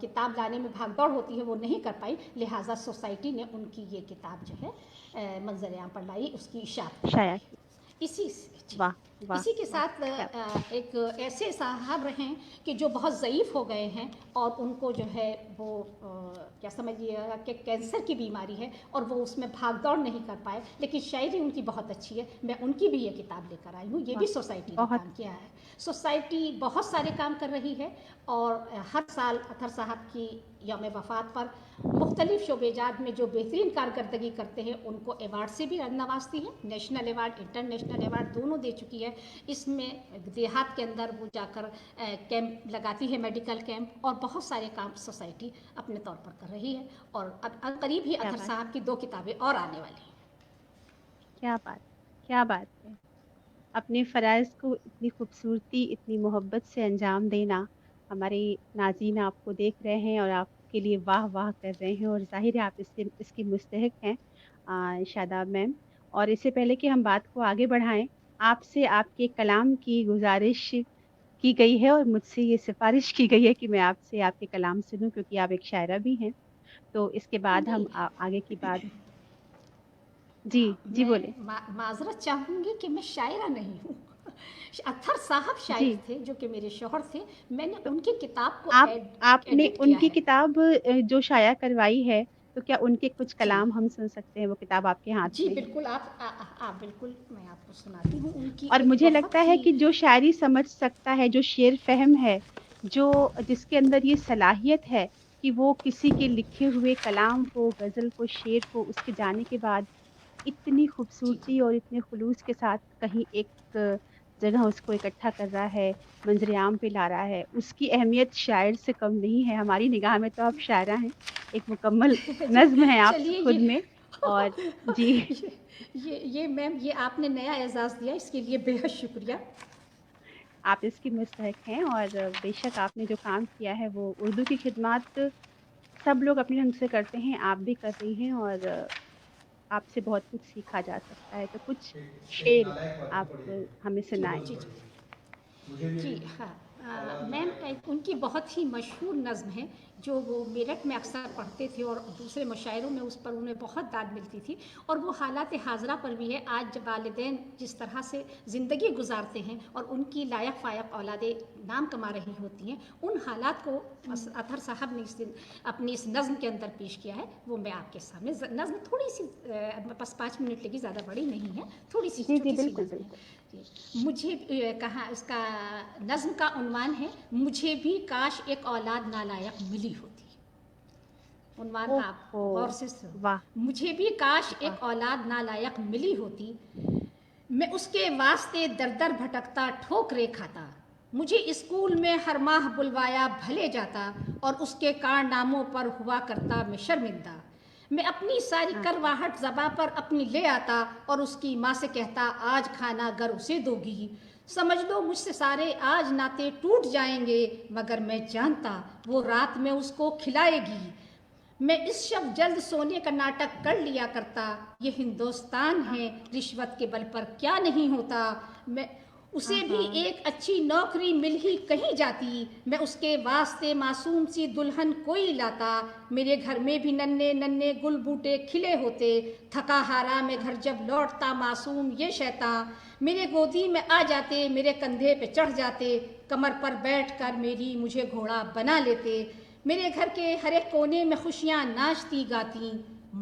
किताब लाने में भागदौड़ होती है वो नहीं कर पाई, लिहाजा सोसाइटी ने उनकी ये किताब जो है मंजर आम पर लाई, उसकी इशाअत शाया करवाई। की। इसी जी वाह! वाह! इसी के वाह! साथ क्या एक ऐसे साहब रहे कि जो बहुत ज़ईफ़ हो गए हैं और उनको जो है वो क्या समझिएगा कि कैंसर की बीमारी है और वो उसमें भाग दौड़ नहीं कर पाए, लेकिन शायरी उनकी बहुत अच्छी है। मैं उनकी भी ये किताब लेकर आई हूँ। ये भी वाह! सोसाइटी ने बहुत काम किया है। सोसाइटी बहुत सारे काम कर रही है, और हर साल अतहर साहब की यौम वफ़ात पर मुख्तलिफ शोबेजात में जो बेहतरीन कारकर्दगी करते हैं उनको अवार्ड से भी नवाजती है। नेशनल अवार्ड, इंटरनेशनल अवार्ड दोनों दे चुकी है। इसमें देहात के अंदर वो जाकर कैंप लगाती है, मेडिकल कैंप, और बहुत सारे काम सोसाइटी अपने तौर पर कर रही है। और अब करीब ही क्या अतहर बात साहब की 2 किताबें और आने वाली हैं। क्या बात क्या बात है! अपने फ़राइज़ को इतनी खूबसूरती, इतनी मोहब्बत से अंजाम देना, हमारे नाज़रीन आपको देख रहे हैं और आपके लिए वाह-वाह कर रहे हैं और ज़ाहिर है आप इसकी मुस्तहिक हैं शादाब मैम। और इससे पहले कि हम बात को आगे बढ़ाएँ, आपसे आपके कलाम की गुज़ारिश की गई है और मुझसे ये सिफ़ारिश की गई है कि मैं आपसे आपके कलाम सुनूँ क्योंकि आप एक शायरा भी हैं। तो इसके बाद नहीं, हम आगे की बात जी, जी मैं बोलें। माज़रत चाहूँगी कि मैं शायरा नहीं हूँ। اطہر صاحب جی شاعر تھے جو کہ میرے شوہر تھے. میں نے ان کی کتاب کو آپ نے ایڈٹ ان کیا کی ہے. کتاب جو شائع کروائی ہے، تو کیا ان کے کچھ جی کلام ہم سن سکتے ہیں؟ وہ کتاب آپ کے ہاتھ جی میں ہے بالکل. آپ بالکل، میں آپ کو سناتی ہوں. ان کی اور ایک مجھے لگتا بہت ہے ہی کہ جو شاعری سمجھ سکتا ہے، جو شعر فہم ہے، جو جس کے اندر یہ صلاحیت ہے کہ وہ کسی کے لکھے ہوئے کلام کو، غزل کو، شعر کو اس کے جانے کے بعد اتنی جی جی خوبصورتی اور اتنے خلوص کے ساتھ کہیں ایک جگہ اس کو اکٹھا کر رہا ہے، منظر عام پہ لا رہا ہے، اس کی اہمیت شاعر سے کم نہیں ہے. ہماری نگاہ میں تو آپ شاعرہ ہیں، ایک مکمل نظم ہے آپ چلیے خود میں. اور جی، یہ میم، یہ آپ نے نیا اعزاز دیا، اس کے لیے بے حد شکریہ. آپ اس کی مستحق ہیں، اور بے شک آپ نے جو کام کیا ہے وہ اردو کی خدمات سب لوگ اپنے ڈھنگ سے کرتے ہیں، آپ بھی کر رہی ہیں، اور آپ سے بہت کچھ سیکھا جا سکتا ہے. تو کچھ شعر آپ ہمیں جی سنائیں. جی جی ہاں. میم ان کی بہت ہی مشہور نظم ہے جو وہ میرٹھ میں اکثر پڑھتے تھے، اور دوسرے مشاعروں میں اس پر انہیں بہت داد ملتی تھی. اور وہ حالات حاضرہ پر بھی ہے. آج جب والدین جس طرح سے زندگی گزارتے ہیں اور ان کی لائق فائق اولادیں نام کما رہی ہوتی ہیں، ان حالات کو اطہر صاحب نے اپنی اس نظم کے اندر پیش کیا ہے. وہ میں آپ کے سامنے نظم تھوڑی سی، بس 5 منٹ لگی، زیادہ بڑی نہیں ہے، تھوڑی سی جی جی، چھوٹی سی بالکل نظم بالکل. ہے. مجھے کہاں اس کا نظم کا عنوان ہے مجھے بھی کاش ایک اولاد نالائق ملی ہوتی. عنوان اوہ آپ ہو، غور سے سنو. واہ مجھے بھی کاش واہ. ایک اولاد نالائق ملی ہوتی، میں اس کے واسطے در در بھٹکتا ٹھوکرے کھاتا. مجھے اسکول میں ہر ماہ بلوایا بھلے جاتا، اور اس کے کارناموں پر ہوا کرتا میں شرمندہ. میں اپنی ساری ہاں کرواہٹ زباں پر اپنی لے آتا، اور اس کی ماں سے کہتا آج کھانا گر اسے دو گی. سمجھ لو مجھ سے سارے آج ناطے ٹوٹ جائیں گے، مگر میں جانتا وہ رات میں اس کو کھلائے گی. میں اس شب جلد سونے کا ناٹک کر لیا کرتا. یہ ہندوستان ہاں ہے، رشوت کے بل پر کیا نہیں ہوتا. میں اسے ہاں بھی ہاں. ایک اچھی نوکری مل ہی کہیں جاتی، میں اس کے واسطے معصوم سی دلہن کوئی لاتا. میرے گھر میں بھی ننے ننے گل بوٹے کھلے ہوتے، تھکا ہارا میں گھر جب لوٹتا معصوم یہ شیطاں. میرے گودی میں آ جاتے، میرے کندھے پہ چڑھ جاتے، کمر پر بیٹھ کر میری مجھے گھوڑا بنا لیتے. میرے گھر کے ہر ایک کونے میں خوشیاں ناچتی گاتی.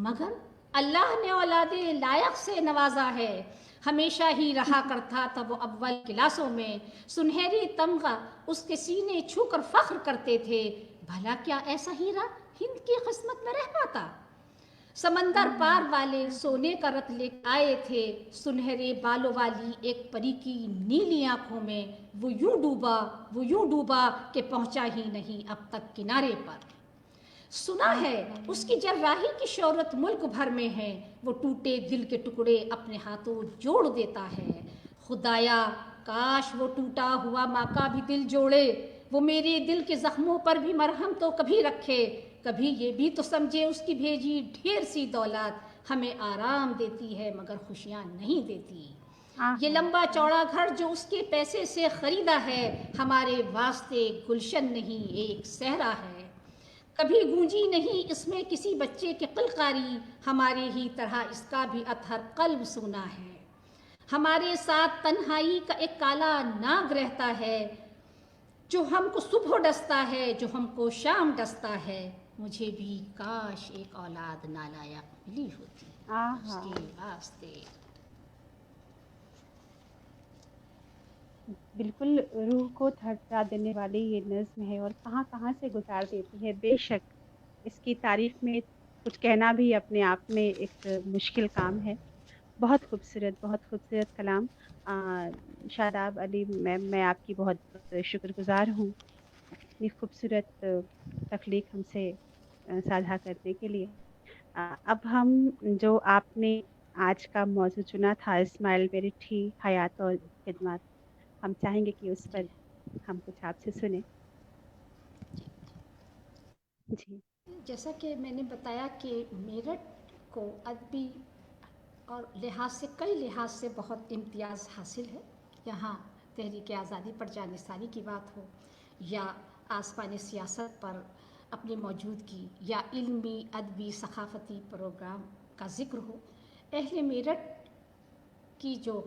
مگر اللہ نے اولاد لائق سے نوازا ہے. ہمیشہ ہی رہا کرتا تھا وہ اول کلاسوں میں، سنہری تمغہ اس کے سینے چھو کر فخر کرتے تھے. بھلا کیا ایسا ہیرا ہند کی قسمت میں رہ پاتا؟ سمندر پار والے سونے کا رت لے آئے تھے، سنہرے بالوں والی ایک پری کی نیلی آنکھوں میں. وہ یوں ڈوبا کہ پہنچا ہی نہیں اب تک کنارے پر. سنا ہے اس کی جراحی کی شہرت ملک بھر میں ہے، وہ ٹوٹے دل کے ٹکڑے اپنے ہاتھوں جوڑ دیتا ہے. خدایا کاش وہ ٹوٹا ہوا ماں کا بھی دل جوڑے، وہ میرے دل کے زخموں پر بھی مرہم تو کبھی رکھے. کبھی یہ بھی تو سمجھے اس کی بھیجی ڈھیر سی دولت ہمیں آرام دیتی ہے مگر خوشیاں نہیں دیتی. ہاں یہ ہاں. لمبا چوڑا گھر جو اس کے پیسے سے خریدا ہے، ہمارے واسطے گلشن نہیں ایک صحرا ہے. کبھی گونجی نہیں اس میں کسی بچے کی قلقاری، ہمارے ہی طرح اس کا بھی اطہر قلب سونا ہے. ہمارے ساتھ تنہائی کا ایک کالا ناگ رہتا ہے، جو ہم کو صبح ڈستا ہے، جو ہم کو شام ڈستا ہے. مجھے بھی کاش ایک اولاد نالائق ملی ہوتی ہاں اس ہاں. کے واسطے. بالکل روح کو تھرا دینے والی یہ نظم ہے، اور کہاں کہاں سے گزار دیتی ہے. بے شک اس کی تعریف میں کچھ کہنا بھی اپنے آپ میں ایک مشکل کام ہے. بہت خوبصورت کلام. شاداب علی میم، میں آپ کی بہت بہت شکر گزار ہوں اتنی خوبصورت تخلیق ہم سے ساجھا کرنے کے لیے. اب ہم جو آپ نے آج کا موضوع چنا تھا اسماعیل میرٹھی حیات اور خدمات، ہم چاہیں گے کہ اس پر جی ہم کچھ آپ سے سنیں. جی جیسا کہ میں نے بتایا کہ میرٹھ کو ادبی اور لحاظ سے کئی لحاظ سے بہت امتیاز حاصل ہے. یہاں تحریک آزادی پر جانثاری کی بات ہو، یا آسمان سیاست پر اپنی موجودگی، یا علمی ادبی ثقافتی پروگرام کا ذکر ہو، اہل میرٹھ کی جو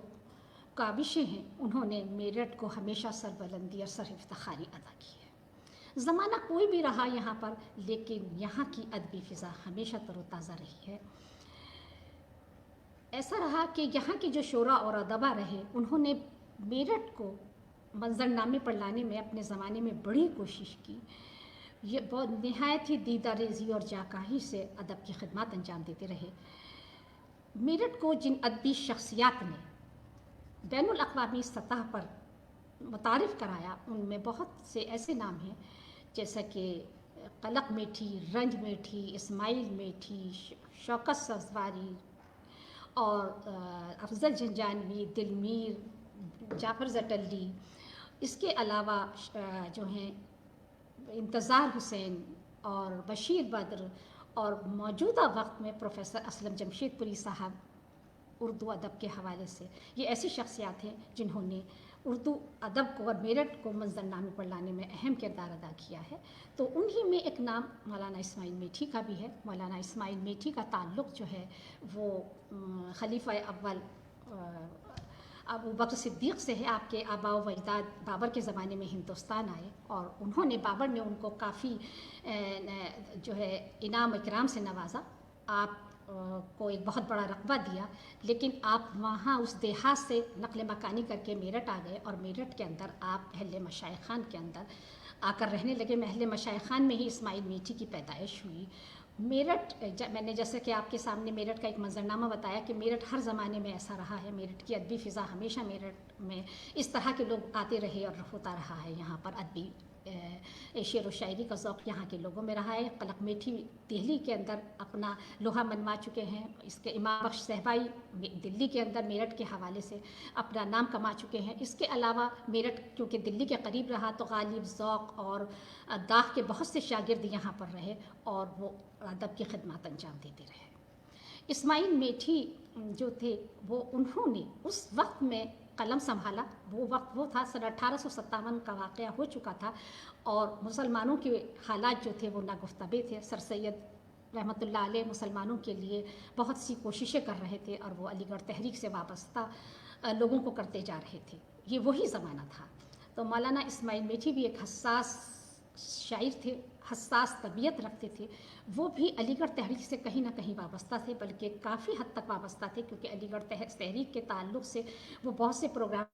काबिशें हैं, उन्होंने मेरठ को हमेशा सरबुलंदी और सर-इफ्तिखारी अदा की है। ज़माना कोई भी रहा यहाँ पर, लेकिन यहाँ की अदबी फ़िज़ा हमेशा तरोताज़ा रही है। ऐसा रहा कि यहाँ के जो शोरा और अदबा रहे, उन्होंने मेरठ को मंज़रनामे पर लाने में अपने ज़माने में बड़ी कोशिश की। ये बहुत निहायत ही दीदारेज़ी और जाकाही से अदब की खिदमत अंजाम देते रहे। मेरठ को जिन अदबी शख्सियात ने बैनुल अक़वामी सतह पर मुतारिफ़ कराया, उनमें बहुत से ऐसे नाम हैं जैसा कि क़लक़ मेठी, रंज मेठी, इस्माइल मेठी, शौकत सफ़वारी और अफ़ज़ल झंझानवी, दिलमीर, जाफ़र ज़टल्ली। इसके अलावा जो हैं इंतज़ार हुसैन और बशीर बद्र, और मौजूदा वक्त में प्रोफेसर असलम जमशेदपुरी साहब उर्दू अदब के हवाले से, ये ऐसी शख्सियात हैं जिन्होंने उर्दू अदब को और मेरठ को मंज़रनामे पर लाने में अहम किरदार अदा किया है। तो उन्हीं में एक नाम मौलाना इस्माइल मेठी का भी है। मौलाना इस्माइल मेठी का ताल्लुक़ जो है वो खलीफ़ा अव्वल अबू बकर सिद्दीक़ से है। आपके आबा व अजदाद बाबर के ज़माने में हिंदुस्तान आए और उन्होंने, बाबर ने उनको काफ़ी जो है इनाम इकराम से नवाजा। आप को एक बहुत बड़ा रक़बा दिया, लेकिन आप वहाँ उस देहात से नक़ल मकानी करके मेरठ आ गए और मेरठ के अंदर आप अहले मशाइख़ खान के अंदर आकर रहने लगे। अहले मशाइख़ खान में ही इस्माइल मेठी की पैदाइश हुई। मेरठ, मैंने जैसे कि आपके सामने मेरठ का एक मंज़रनामा बताया कि मेरठ हर ज़माने में ऐसा रहा है। मेरठ की अदबी फ़िज़ा हमेशा मेरठ में इस तरह के लोग आते रहे और होता रहा है। यहाँ पर अदबी शेर व शायरी का ज़ौक़ यहाँ के लोगों में रहा है। क़लक़ मेठी दिल्ली के अंदर अपना लोहा मनवा चुके हैं। इसके इमाम बख्श सहबाई दिल्ली के अंदर मेरठ के हवाले से अपना नाम कमा चुके हैं। इसके अलावा मेरठ क्योंकि दिल्ली के करीब रहा, तो गालिब, ज़ौक़ और दाग़ के बहुत से शागिर्द यहाँ पर रहे और वो अदब की खिदमत अंजाम देते रहे। इस्माइल मेठी जो थे वो, उन्होंने उस वक्त में कलम संभाला। वो वक्त वो था, सन 1857 का वाक़या हो चुका था और मुसलमानों के हालात जो थे वो नागुफ्तबे थे। सर सैयद रहमतुल्लाह अलैह मुसलमानों के लिए बहुत सी कोशिशें कर रहे थे और वो अलीगढ़ तहरीक से वाबस्ता लोगों को करते जा रहे थे। ये वही ज़माना था। तो मौलाना इस्माइल मेठी भी एक हसास शायर थे, हसास तबीयत रखते थे। वो भी अलीगढ़ तहरीक से कहीं ना कहीं वाबस्ता थे, बल्कि काफ़ी हद तक वाबस्ता थे, क्योंकि अलीगढ़ तहरीक के ताल्लुक़ से वो बहुत से प्रोग्राम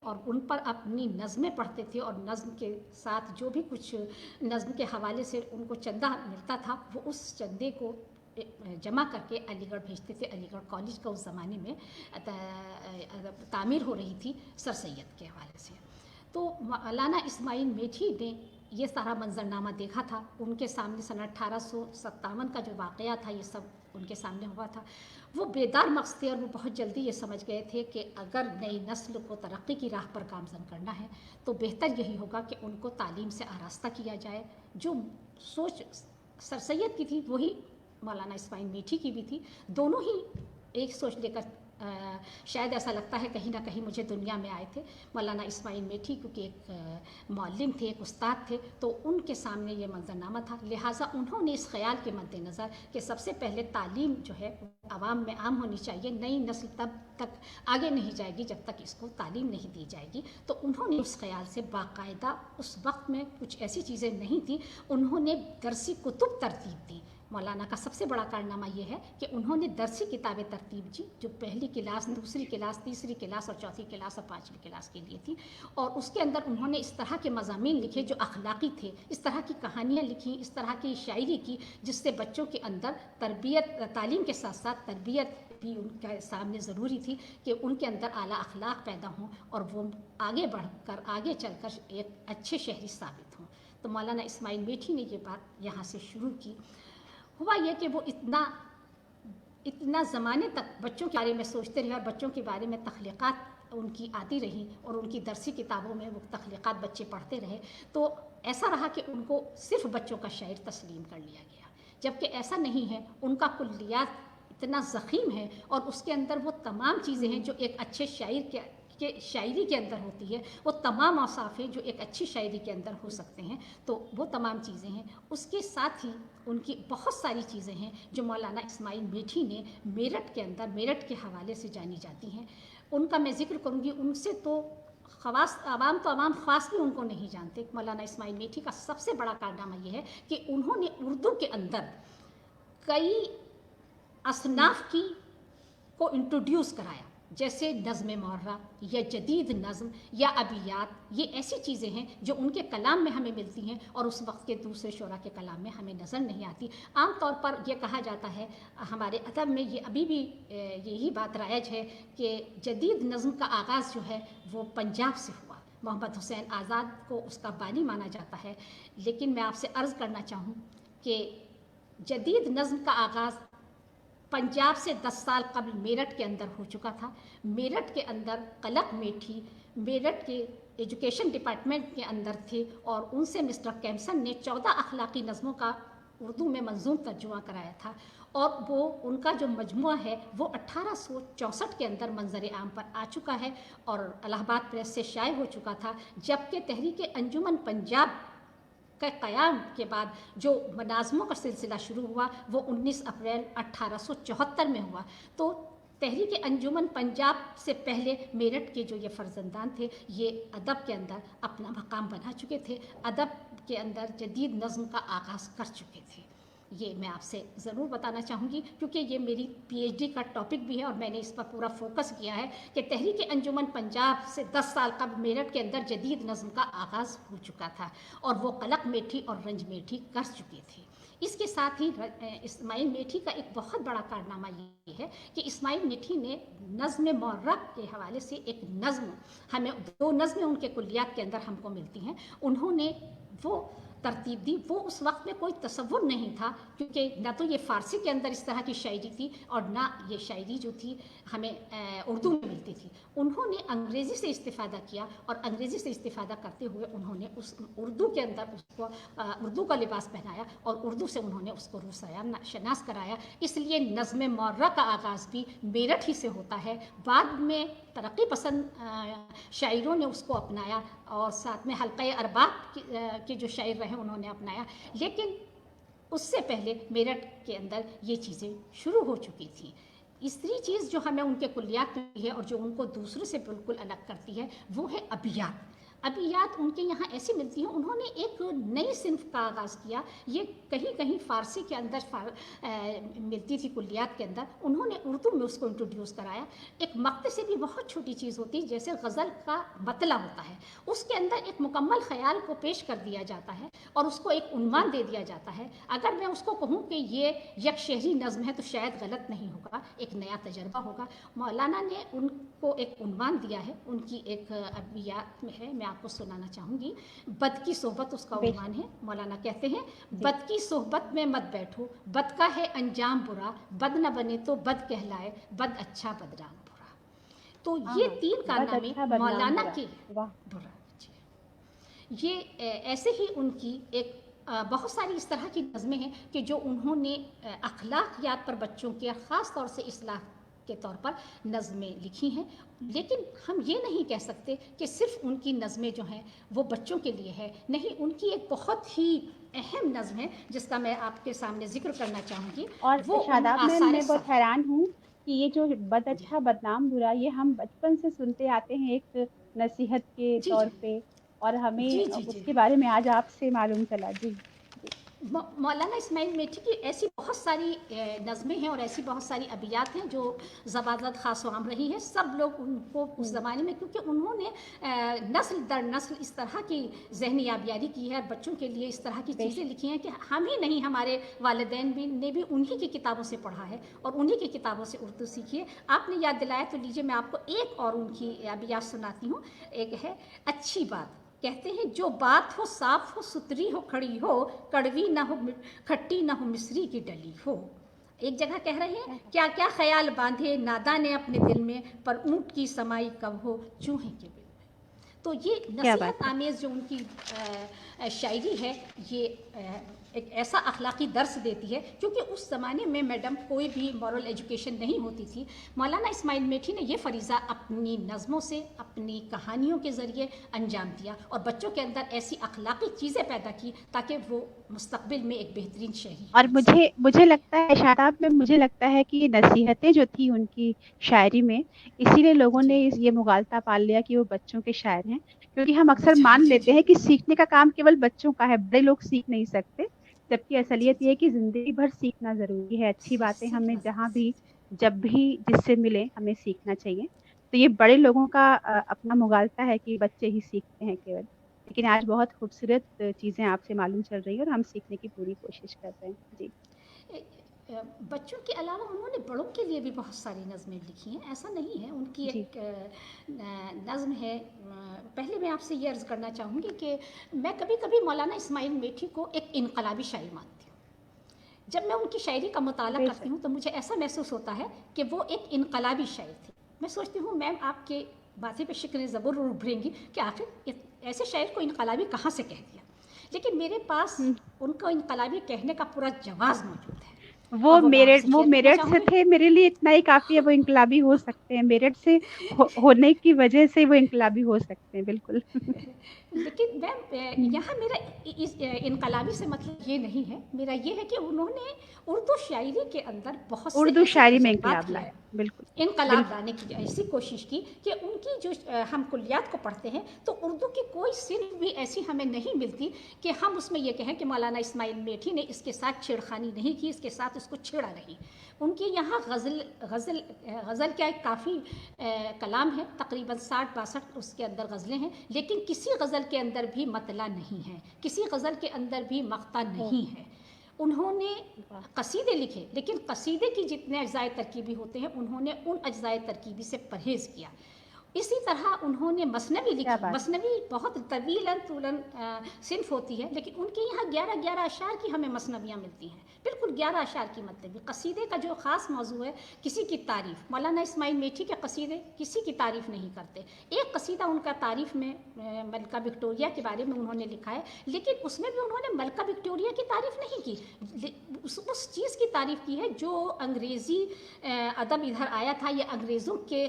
और उन पर अपनी नज़में पढ़ते थे और नज़्म के साथ जो भी कुछ नज़्म के हवाले से उनको चंदा मिलता था, वो उस चंदे को जमा करके अलीगढ़ भेजते थे। अलीगढ़ कॉलेज का उस ज़माने में तामीर हो रही थी सर सैयद के हवाले से। तो मौलाना इस्माइल मेठी ने ये सारा मंज़रनामा देखा था। उनके सामने सन 1857 का जो वाक़या था, ये सब उनके सामने हुआ था। वो बेदार मग़ज़ थे और वो बहुत जल्दी ये समझ गए थे कि अगर नई नस्ल को तरक्की की राह पर गामज़न करना है तो बेहतर यही होगा कि उनको तालीम से आरास्ता किया जाए। जो सोच सर सैयद की थी वही मौलाना इस्माइल मेठी की भी थी। दोनों ही एक सोच लेकर शायद ऐसा लगता है कहीं ना कहीं मुझे दुनिया में आए थे। मौलाना इस्माइल मेठी क्योंकि एक मौल्लिम थे, एक उस्ताद थे, तो उनके सामने ये मंज़रनामा था। लिहाजा उन्होंने इस ख़याल के मद्देनज़र कि सबसे पहले तालीम जो है आवाम में आम होनी चाहिए, नई नस्ल तब तक आगे नहीं जाएगी जब तक इसको तालीम नहीं दी जाएगी, तो उन्होंने उस ख़याल से बाकायदा, उस वक्त में कुछ ऐसी चीज़ें नहीं थी, उन्होंने दरसी कुतुब तरतीब दी। मौलाना का सबसे बड़ा कारनामा ये है कि उन्होंने दरसी किताबें तरतीब दी, जो पहली क्लास, दूसरी क्लास, तीसरी क्लास और चौथी क्लास और पाँचवीं क्लास के लिए थी। और उसके अंदर उन्होंने इस तरह के मज़ामीन लिखे जो अखलाकी थे, इस तरह की कहानियाँ लिखी, इस तरह की शायरी की, जिससे बच्चों के अंदर तरबियत, तालीम के साथ साथ तरबियत भी उनके सामने ज़रूरी थी कि उनके अंदर आला अखलाक पैदा हों और वो आगे बढ़कर, आगे चलकर एक अच्छे शहरी साबित हों। तो मौलाना इस्माइल मेठी ने ये बात यहाँ से शुरू की। हुआ यह कि वो इतना ज़माने तक बच्चों के बारे में सोचते रहे और बच्चों के बारे में तख्लीक़ात उनकी आती रही और उनकी दरसी किताबों में वो तख्लीक़ात बच्चे पढ़ते रहे। तो ऐसा रहा कि उनको सिर्फ़ बच्चों का शायर तस्लीम कर लिया गया, जबकि ऐसा नहीं है। उनका कुल्लियात इतना ज़ख़ीम है और उसके अंदर वो तमाम चीज़ें हैं जो एक अच्छे शायर के शायरी के अंदर होती है। वो तमाम औसाफ़ हैं जो एक अच्छी शायरी के अंदर हो सकते हैं, तो वो तमाम चीज़ें हैं। उसके साथ ही उनकी बहुत सारी चीज़ें हैं जो मौलाना इस्माइल मेठी ने मेरठ के अंदर, मेरठ के हवाले से जानी जाती हैं। उनका मैं जिक्र करूँगी, उनसे तो ख़वास आवाम तो आवाम ख़ास भी उनको नहीं जानते। मौलाना इस्माइल मेठी का सबसे बड़ा कारनामा ये है कि उन्होंने उर्दू के अंदर कई असनाफ की को इंट्रोड्यूस कराया, जैसे नज़्म मुअर्रा या जदीद नज़्म या अबियात। ये ऐसी चीज़ें हैं जो उनके कलाम में हमें मिलती हैं और उस वक्त के दूसरे शोरा के कलाम में हमें नज़र नहीं आती। आम तौर पर यह कहा जाता है, हमारे अदब में ये अभी भी यही बात राइज है कि जदीद नज़्म का आगाज़ जो है वो पंजाब से हुआ। मोहम्मद हुसैन आज़ाद को उसका बानी माना जाता है, लेकिन मैं आपसे अर्ज़ करना चाहूँ कि जदीद नज़्म का आगाज़ पंजाब से 10 साल कबल मेरठ के अंदर हो चुका था। मेरठ के अंदर कलक मेठी मेरठ के एजुकेशन डिपार्टमेंट के अंदर थे और उनसे मिस्टर कैम्सन ने 14 अखलाकी नज़मों का उर्दू में मंजूम तर्जुमा कराया था और वो उनका जो मजमुआ है वो 1864 के अंदर मंजर आम पर आ चुका है और इलाहाबाद प्रेस से शाये हो चुका था। जबकि तहरीक अंजुमन पंजाब के क़याम के बाद जो मनाज़मों का सिलसिला शुरू हुआ वो 19 अप्रैल 1874 में हुआ। तो तहरीक अंजुमन पंजाब से पहले मेरठ के जो ये फ़र्जंदान थे ये अदब के अंदर अपना मकाम बना चुके थे, अदब के अंदर जदीद नज़्म का आगाज़ कर चुके थे। ये मैं आपसे ज़रूर बताना चाहूँगी क्योंकि ये मेरी पीएचडी का टॉपिक भी है और मैंने इस पर पूरा फोकस किया है कि तहरीक अंजुमन पंजाब से 10 साल कबल मेरठ के अंदर जदीद नज़्म का आगाज़ हो चुका था और वो कलक मेठी और रंज मेठी कर चुके थे। इसके साथ ही इस्माइल मेठी का एक बहुत बड़ा कारनामा ये है कि इस्माइल मेठी ने नज़्म मुअर्रा के हवाले से एक नज़्म, हमें 2 नज़्में उनके कुल्लियात के अंदर हमको मिलती हैं, उन्होंने वो तरतीब दी। वो उस वक्त में कोई तसव्वुर नहीं था क्योंकि ना तो ये फ़ारसी के अंदर इस तरह की शायरी थी और ना ये शायरी जो थी हमें उर्दू में मिलती थी। उन्होंने अंग्रेज़ी से इस्तिफ़ादा किया और अंग्रेज़ी से इस्तिफ़ादा करते हुए उन्होंने उस उर्दू के अंदर उसको उर्दू का लिबास पहनाया और उर्दू से उन्होंने उसको शनास कराया। इसलिए नज़्म मुअर्रा का आगाज़ भी मेरठ ही से होता है। बाद में तरक्की पसंद शायरों ने उसको अपनाया और साथ में हल्क़े अरबाब के जो शायर रहे उन्होंने अपनाया, लेकिन उससे पहले मेरठ के अंदर ये चीज़ें शुरू हो चुकी थी। तीसरी चीज़ जो हमें उनके कुल्लियात में है और जो उनको दूसरों से बिल्कुल अलग करती है वो है अबियात। अबियात उनके यहाँ ऐसी मिलती हैं, उन्होंने एक नई सिन्फ का आगाज़ किया। ये कहीं कहीं फ़ारसी के अंदर मिलती थी कुल्लियात के अंदर, उन्होंने उर्दू में उसको इंट्रोड्यूस कराया। एक मक्ते से भी बहुत छोटी चीज़ होती है, जैसे गज़ल का मतला होता है, उसके अंदर एक मुकम्मल ख़याल को पेश कर दिया जाता है और उसको एक उन्वान दे दिया जाता है। अगर मैं उसको कहूँ कि ये एक शहरी नज़्म है तो शायद गलत नहीं होगा, एक नया तजर्बा होगा। मौलाना ने उनको एक उन्वान दिया है, उनकी एक अबियात में है, मैं आपको सुनाना चाहूँगी। बद की सोहबत उसका उन्वान है। मौलाना कहते हैं, बद की सोहबत में मत बैठो, बद का है अंजाम बुरा, बद न बने तो बद कहलाए, बद अच्छा बदनाम बुरा। तो ये 3 कारनामे मौलाना के बुरा। ये ऐसे ही उनकी एक बहुत सारी इस तरह की नज़में हैं कि जो उन्होंने अखलाकियात पर बच्चों के ख़ास तौर से इस्लाह के तौर पर नज़में लिखी हैं। लेकिन हम ये नहीं कह सकते कि सिर्फ़ उनकी नज़में जो हैं वो बच्चों के लिए है, नहीं, उनकी एक बहुत ही अहम नज़म है जिसका मैं आपके सामने ज़िक्र करना चाहूँगी। और वो शादाब मैं बहुत हैरान हूँ कि ये जो बद अच्छा बदनाम बुरा ये हम बचपन से सुनते आते हैं एक नसीहत के तौर पे, और हमें उसके बारे में आज आपसे मालूम चला। जी, मौलाना इस्माइल मेठी की ऐसी बहुत सारी नज़में हैं और ऐसी बहुत सारी अबियात हैं जो ज़बादत ख़ास आम रही है। सब लोग उनको उस ज़माने में, क्योंकि उन्होंने नस्ल दर नस्ल इस तरह की ज़हनी आबियारी की है और बच्चों के लिए इस तरह की चीज़ें लिखी हैं कि हम ही नहीं, हमारे वालिदैन भी ने भी उन्हीं की किताबों से पढ़ा है और उन्हीं की किताबों से उर्दू सीखी है। आपने याद दिलाया तो लीजिए मैं आपको एक और उनकी अबियात सुनाती हूँ। एक है, अच्छी बात। कहते हैं, जो बात हो साफ हो, सुथरी हो, खड़ी हो, कड़वी ना हो, खट्टी ना हो, मिस्री की डली हो। एक जगह कह रहे हैं, क्या क्या ख्याल बांधे नादा ने अपने दिल में, पर ऊँट की समाई कब हो चूहे के बिल में। तो ये नसीहत आमेज़ जो उनकी शायरी है ये एक ऐसा अखलाकी दर्स देती है, क्योंकि उस ज़माने में मैडम कोई भी मॉरल एजुकेशन नहीं होती थी। मौलाना इस्माइल मेठी ने ये फ़रीज़ा अपनी नज़मों से, अपनी कहानियों के ज़रिए अंजाम दिया और बच्चों के अंदर ऐसी अखलाकी चीज़ें पैदा की ताकि वो मुस्तकबिल में एक बेहतरीन शहरी اور बन मुझे लगता है शादाब में, मुझे लगता है कि ये नसीहतें जो थी उनकी शायरी में, इसीलिए लोगों जी ने ये मुगालता पाल लिया कि वो बच्चों के शायर हैं, क्योंकि हम अक्सर बच्चा मान जी लेते जी हैं कि सीखने का काम केवल बच्चों का है, बड़े लोग सीख नहीं सकते, जबकि जी असलियत ये जी है कि जिंदगी भर सीखना जरूरी है। अच्छी बातें हमें सीखना जहाँ भी, जब भी, जिससे मिले हमें सीखना चाहिए। तो ये बड़े लोगों का अपना मुगालता है कि बच्चे ही सीखते हैं केवल, लेकिन आज बहुत खूबसूरत चीजें आपसे मालूम चल रही है और हम सीखने की पूरी कोशिश कर रहे हैं। जी बच्चों के अलावा उन्होंने बड़ों के लिए भी बहुत सारी नज़में लिखी हैं, ऐसा नहीं है। उनकी जी एक नज़म है, पहले मैं आपसे ये अर्ज़ करना चाहूँगी कि मैं कभी कभी मौलाना इस्माइल मेठी को एक इनकलाबी शायर मानती हूँ। जब मैं उनकी शायरी का मुताला करती बेशक हूँ तो मुझे ऐसा महसूस होता है कि वो एक इनकलाबी शायर थे। मैं सोचती हूँ मैम आपके बातें पे शिकने ज़बूर उभरेंगी कि आखिर ऐसे शायर को इनकलाबी कहाँ से कह दिया, लेकिन मेरे पास हम्म, उनको इनकलाबी कहने का पूरा जवाज़ मौजूद है वो और वो मैं आपसे शेयर करना मेरठ से चाहूँगी। थे, मेरे लिए इतना ही काफी है, वो इनकलाबी हो सकते हैं, मेरठ से होने की वजह से वो इनकलाबी हो सकते हैं, बिल्कुल। लेकिन मैम यहाँ मेरा इस इनकलाबी से मतलब ये नहीं है, मेरा ये है कि उन्होंने उर्दू शायरी के अंदर बहुत से उर्दू ऐसे शायरी में तजर्बात इंकलाब किए, लाया, बिल्कुल इनकलाब बिल्कुल। लाने की ऐसी कोशिश की कि उनकी जो हम कुल्लियात को पढ़ते हैं तो उर्दू की कोई सिर्फ भी ऐसी हमें नहीं मिलती कि हम उसमें ये कहें कि मौलाना इस्माइल मेठी ने इसके साथ छेड़खानी नहीं की, इसके साथ इसको छेड़ा नहीं। उनके यहाँ गज़ल क्या एक काफ़ी कलाम है, तकरीबन 60-62 उसके अंदर गज़लें हैं, लेकिन किसी गज़ल के अंदर भी मतला नहीं है, किसी गज़ल के अंदर भी मक़ता ओ नहीं है। उन्होंने वाह, कसीदे लिखे, लेकिन कसीदे की जितने अज्जाए तरकीबी होते हैं उन्होंने उन अज्जाए तरकीबी से परहेज़ किया। इसी तरह उन्होंने मसनवी क्या लिखी। बात है। मसनवी बहुत तवीलन तूलन सिन्फ होती है, लेकिन उनके यहाँ 11-11 अशार की हमें मसनवियाँ मिलती हैं, बिल्कुल 11 अशार की मतलबी। कसीदे का जो ख़ास मौजू है किसी की तारीफ़, मौलाना इस्माइल मेठी के कसीदे किसी की तारीफ़ नहीं करते। एक कसीदा उनका तारीफ़ में मलका विक्टोरिया के बारे में उन्होंने लिखा है, लेकिन उसमें भी उन्होंने मलका विक्टोरिया की तारीफ़ नहीं की, उस चीज़ की तारीफ़ की है जो अंग्रेज़ी अदब इधर आया था, या अंग्रेज़ों के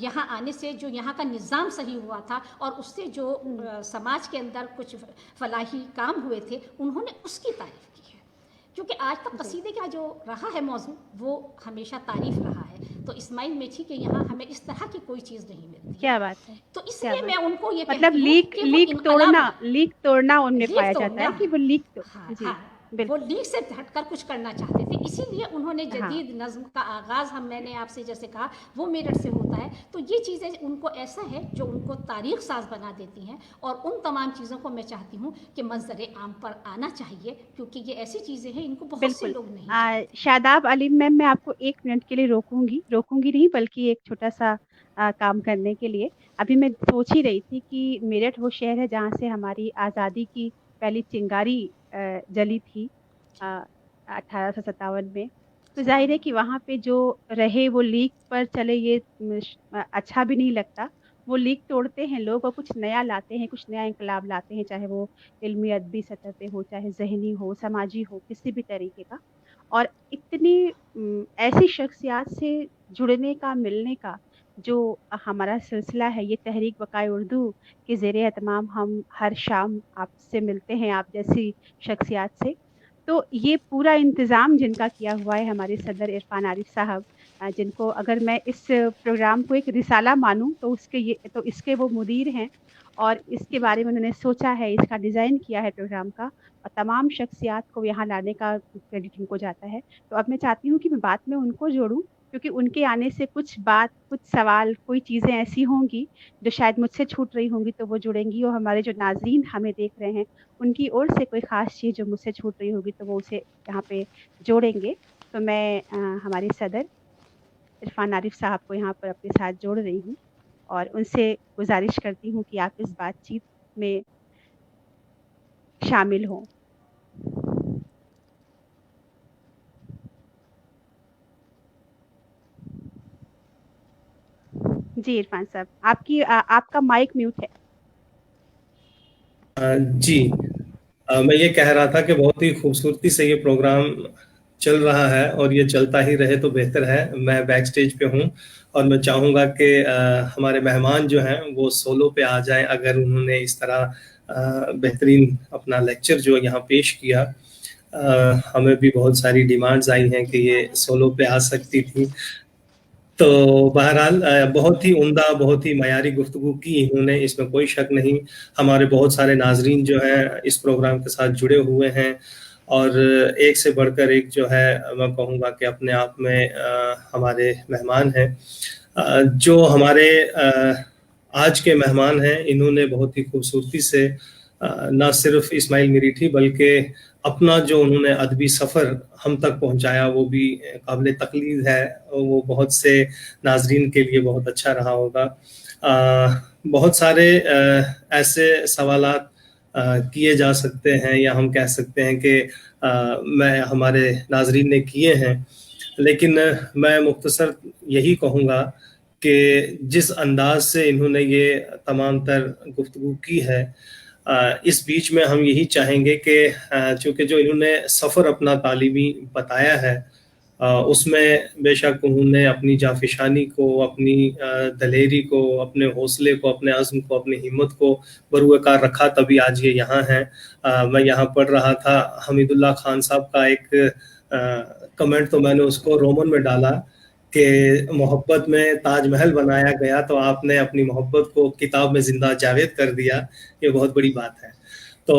यहाँ आने से जो यहाँ का निज़ाम सही हुआ था और उससे जो समाज के अंदर कुछ फलाही काम हुए थे, उन्होंने उसकी तारीफ़ की है। क्योंकि आज तक जी कसीदे का जो रहा है मौजू वो हमेशा तारीफ़ रहा है, तो इस्माइल मेठी के यहाँ हमें इस तरह की कोई चीज़ नहीं मिलती है। क्या बात है, तो क्या इसलिए बात मैं है। उनको ये मतलब कहती हूँ कि वो इनकलाब लीक तोड़ना उनमें लीक पाया जाता तोड़ना, है कि वो लीक तो हाँ जी हाँ, वो बिल्कुल लीक से हटकर कुछ करना चाहते थे, इसीलिए उन्होंने हाँ जदीद नज़्म का आगाज़ मैंने आपसे जैसे कहा वो मेरठ से होता है। तो ये चीज़ें उनको ऐसा है जो उनको तारीख़ साज बना देती हैं, और उन तमाम चीज़ों को मैं चाहती हूँ कि मंज़र आम पर आना चाहिए, क्योंकि ये ऐसी चीज़ें हैं इनको बहुत से बिल्कुल। लोग नहीं जानते। शादाब अलीम मैम, मैं आपको 1 मिनट के लिए रोकूंगी नहीं, बल्कि एक छोटा सा काम करने के लिए। अभी मैं सोच ही रही थी कि मेरठ वो शहर है जहाँ से हमारी आज़ादी की पहली चिंगारी जली थी 1857 में। तो जाहिर है सुभान कि वहाँ पे जो रहे वो लीक पर चले, ये अच्छा भी नहीं लगता। वो लीक तोड़ते हैं लोग और कुछ नया लाते हैं, कुछ नया इंकलाब लाते हैं, चाहे वो इल्मी अदबी सतह पे हो, चाहे ज़हनी हो, समाजी हो, किसी भी तरीके का। और इतनी ऐसी शख्सियात से जुड़ने का, मिलने का जो हमारा सिलसिला है, ये तहरीक बक़ाए उर्दू के ज़ेरे एहतमाम हम हर शाम आपसे मिलते हैं, आप जैसी शख्सियात से। तो ये पूरा इंतज़ाम जिनका किया हुआ है हमारे सदर इरफान आरिफ साहब, जिनको अगर मैं इस प्रोग्राम को एक रिसाला मानूँ तो इसके वो मुदीर हैं, और इसके जी बारे जी में उन्होंने सोचा है, इसका डिज़ाइन किया है प्रोग्राम का, और तमाम शख्सियात को यहाँ लाने का क्रेडिट उनको जाता है। तो अब मैं चाहती हूँ कि मैं बात में उनको जोड़ूँ, क्योंकि उनके आने से कुछ सवाल, कोई चीज़ें ऐसी होंगी जो शायद मुझसे छूट रही होंगी तो वो जुड़ेंगी, और हमारे जो नाज़रीन हमें देख रहे हैं उनकी ओर से कोई ख़ास चीज़ जो मुझसे छूट रही होगी तो वो उसे यहाँ पे जोड़ेंगे। तो मैं हमारे सदर इरफान आरिफ साहब को यहाँ पर अपने साथ जोड़ रही हूँ, और उनसे गुज़ारिश करती हूँ कि आप इस बातचीत में शामिल हों। जी इरफान साहब, आपका माइक म्यूट है। जी, मैं ये कह रहा था कि बहुत ही खूबसूरती से ये प्रोग्राम चल रहा है और ये चलता ही रहे तो बेहतर है। मैं बैक स्टेज पे हूँ और मैं चाहूँगा कि हमारे मेहमान जो हैं वो सोलो पे आ जाएं, अगर उन्होंने इस तरह बेहतरीन अपना लेक्चर जो यहाँ पेश किया। हमें भी बहुत सारी डिमांड्स आई हैं कि ये सोलो पे आ सकती थी, तो बहरहाल बहुत ही उम्दा, बहुत ही मयारी गुफ्तगू की इन्होंने, इसमें कोई शक नहीं। हमारे बहुत सारे नाजरीन जो हैं इस प्रोग्राम के साथ जुड़े हुए हैं, और एक से बढ़कर एक जो है मैं कहूँगा कि अपने आप में हमारे मेहमान हैं। जो हमारे आज के मेहमान हैं, इन्होंने बहुत ही खूबसूरती से न सिर्फ इस्माइल मिरीठी बल्कि अपना जो उन्होंने अदबी सफ़र हम तक पहुंचाया वो भी काबिल तकलीद है। वो बहुत से नाजरीन के लिए बहुत अच्छा रहा होगा। बहुत सारे ऐसे सवालात किए जा सकते हैं, या हम कह सकते हैं कि मैं हमारे नाजरीन ने किए हैं, लेकिन मैं मुख्तसर यही कहूँगा कि जिस अंदाज से इन्होंने ये तमाम तर गुफ्तगू की है, इस बीच में हम यही चाहेंगे कि चूँकि जो इन्होंने सफ़र अपना तालीमी बताया है, उसमें बेशक उन्होंने अपनी जाफिशानी को, अपनी दलेरी को, अपने हौसले को, अपने अज़्म को, अपनी हिम्मत को बरूएकार रखा, तभी आज ये यहाँ हैं। मैं यहाँ पढ़ रहा था हमीदुल्लाह खान साहब का एक कमेंट, तो मैंने उसको रोमन में डाला कि मोहब्बत में ताजमहल बनाया गया तो आपने अपनी मोहब्बत को किताब में जिंदा जावेद कर दिया। ये बहुत बड़ी बात है। तो